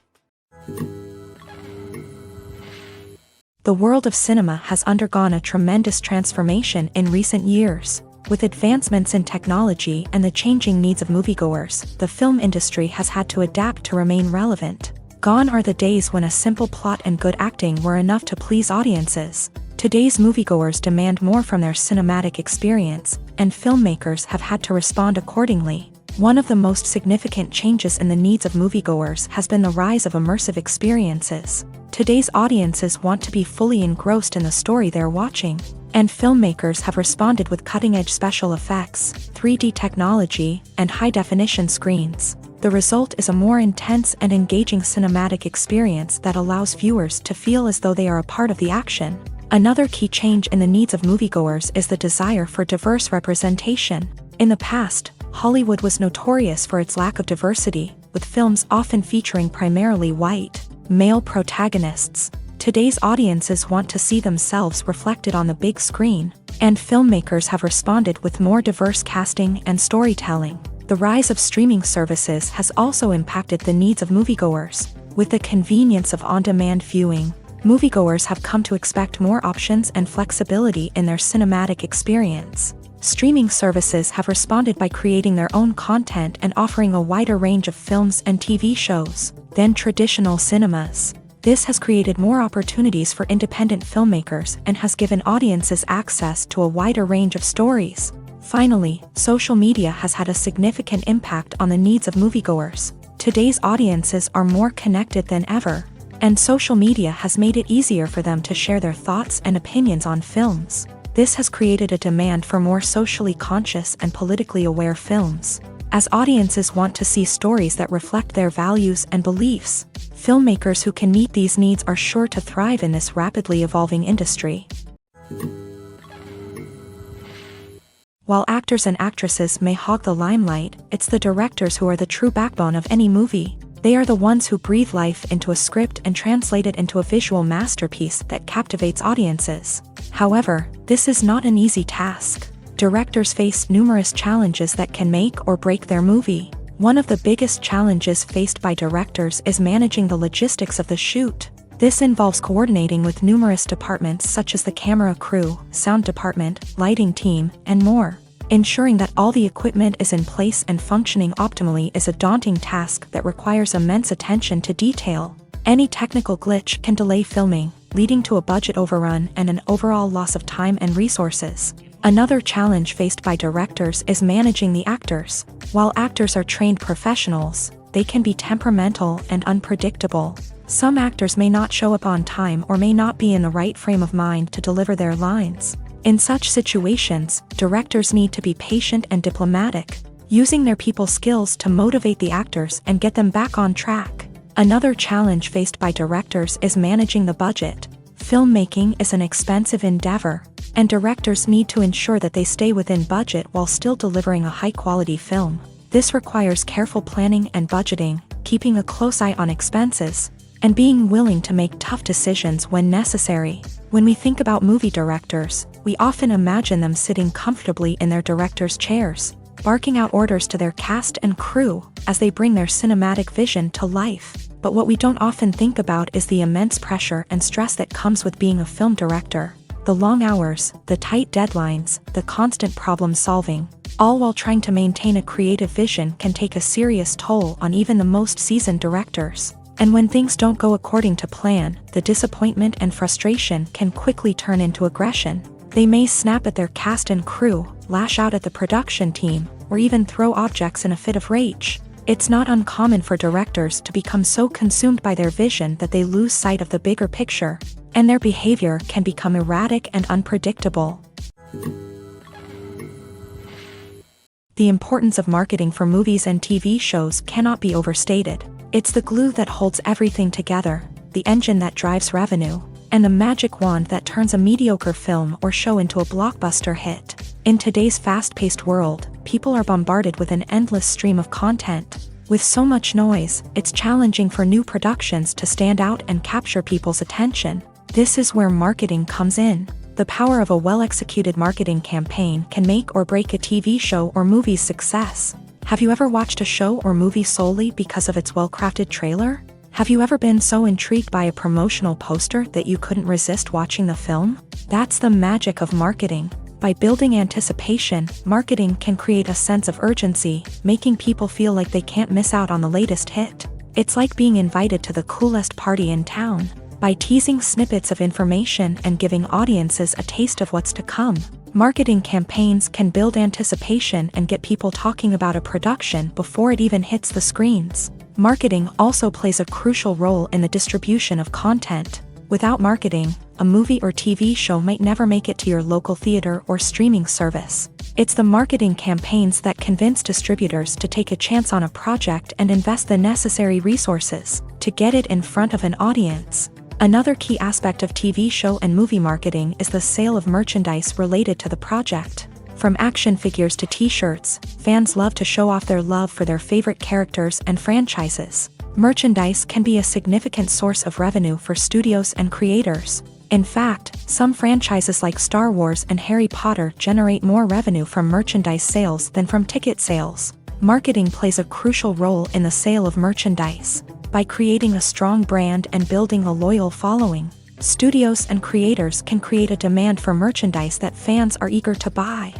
The world of cinema has undergone a tremendous transformation in recent years. With advancements in technology and the changing needs of moviegoers, the film industry has had to adapt to remain relevant. Gone are the days when a simple plot and good acting were enough to please audiences. Today's moviegoers demand more from their cinematic experience, and filmmakers have had to respond accordingly. One of the most significant changes in the needs of moviegoers has been the rise of immersive experiences. Today's audiences want to be fully engrossed in the story they're watching, and filmmakers have responded with cutting-edge special effects, 3D technology, and high-definition screens. The result is a more intense and engaging cinematic experience that allows viewers to feel as though they are a part of the action. Another key change in the needs of moviegoers is the desire for diverse representation. In the past, Hollywood was notorious for its lack of diversity, with films often featuring primarily white, male protagonists. Today's audiences want to see themselves reflected on the big screen, and filmmakers have responded with more diverse casting and storytelling. The rise of streaming services has also impacted the needs of moviegoers. With the convenience of on-demand viewing, moviegoers have come to expect more options and flexibility in their cinematic experience. Streaming services have responded by creating their own content and offering a wider range of films and TV shows than traditional cinemas. This has created more opportunities for independent filmmakers and has given audiences access to a wider range of stories. Finally, social media has had a significant impact on the needs of moviegoers. Today's audiences are more connected than ever, and social media has made it easier for them to share their thoughts and opinions on films. This has created a demand for more socially conscious and politically aware films. As audiences want to see stories that reflect their values and beliefs, filmmakers who can meet these needs are sure to thrive in this rapidly evolving industry. While actors and actresses may hog the limelight, it's the directors who are the true backbone of any movie. They are the ones who breathe life into a script and translate it into a visual masterpiece that captivates audiences. However, this is not an easy task. Directors face numerous challenges that can make or break their movie. One of the biggest challenges faced by directors is managing the logistics of the shoot. This involves coordinating with numerous departments such as the camera crew, sound department, lighting team, and more. Ensuring that all the equipment is in place and functioning optimally is a daunting task that requires immense attention to detail. Any technical glitch can delay filming, leading to a budget overrun and an overall loss of time and resources. Another challenge faced by directors is managing the actors. While actors are trained professionals, they can be temperamental and unpredictable. Some actors may not show up on time or may not be in the right frame of mind to deliver their lines. In such situations, directors need to be patient and diplomatic, using their people skills to motivate the actors and get them back on track. Another challenge faced by directors is managing the budget. Filmmaking is an expensive endeavor, And directors need to ensure that they stay within budget while still delivering a high-quality film. This requires careful planning and budgeting, keeping a close eye on expenses, and being willing to make tough decisions when necessary. When we think about movie directors, we often imagine them sitting comfortably in their director's chairs, barking out orders to their cast and crew as they bring their cinematic vision to life. But what we don't often think about is the immense pressure and stress that comes with being a film director. The long hours, the tight deadlines, the constant problem solving, all while trying to maintain a creative vision can take a serious toll on even the most seasoned directors. And when things don't go according to plan, the disappointment and frustration can quickly turn into aggression. They may snap at their cast and crew, lash out at the production team, or even throw objects in a fit of rage. It's not uncommon for directors to become so consumed by their vision that they lose sight of the bigger picture, and their behavior can become erratic and unpredictable. The importance of marketing for movies and TV shows cannot be overstated. It's the glue that holds everything together, the engine that drives revenue, and the magic wand that turns a mediocre film or show into a blockbuster hit. In today's fast-paced world, people are bombarded with an endless stream of content. With so much noise, it's challenging for new productions to stand out and capture people's attention. This is where marketing comes in. The power of a well-executed marketing campaign can make or break a TV show or movie's success. Have you ever watched a show or movie solely because of its well-crafted trailer? Have you ever been so intrigued by a promotional poster that you couldn't resist watching the film? That's the magic of marketing. By building anticipation, marketing can create a sense of urgency, making people feel like they can't miss out on the latest hit. It's like being invited to the coolest party in town. By teasing snippets of information and giving audiences a taste of what's to come, marketing campaigns can build anticipation and get people talking about a production before it even hits the screens. Marketing also plays a crucial role in the distribution of content. Without marketing, a movie or TV show might never make it to your local theater or streaming service. It's the marketing campaigns that convince distributors to take a chance on a project and invest the necessary resources to get it in front of an audience. Another key aspect of TV show and movie marketing is the sale of merchandise related to the project. From action figures to t-shirts, fans love to show off their love for their favorite characters and franchises. Merchandise can be a significant source of revenue for studios and creators. In fact, some franchises like Star Wars and Harry Potter generate more revenue from merchandise sales than from ticket sales. Marketing plays a crucial role in the sale of merchandise. By creating a strong brand and building a loyal following, studios and creators can create a demand for merchandise that fans are eager to buy.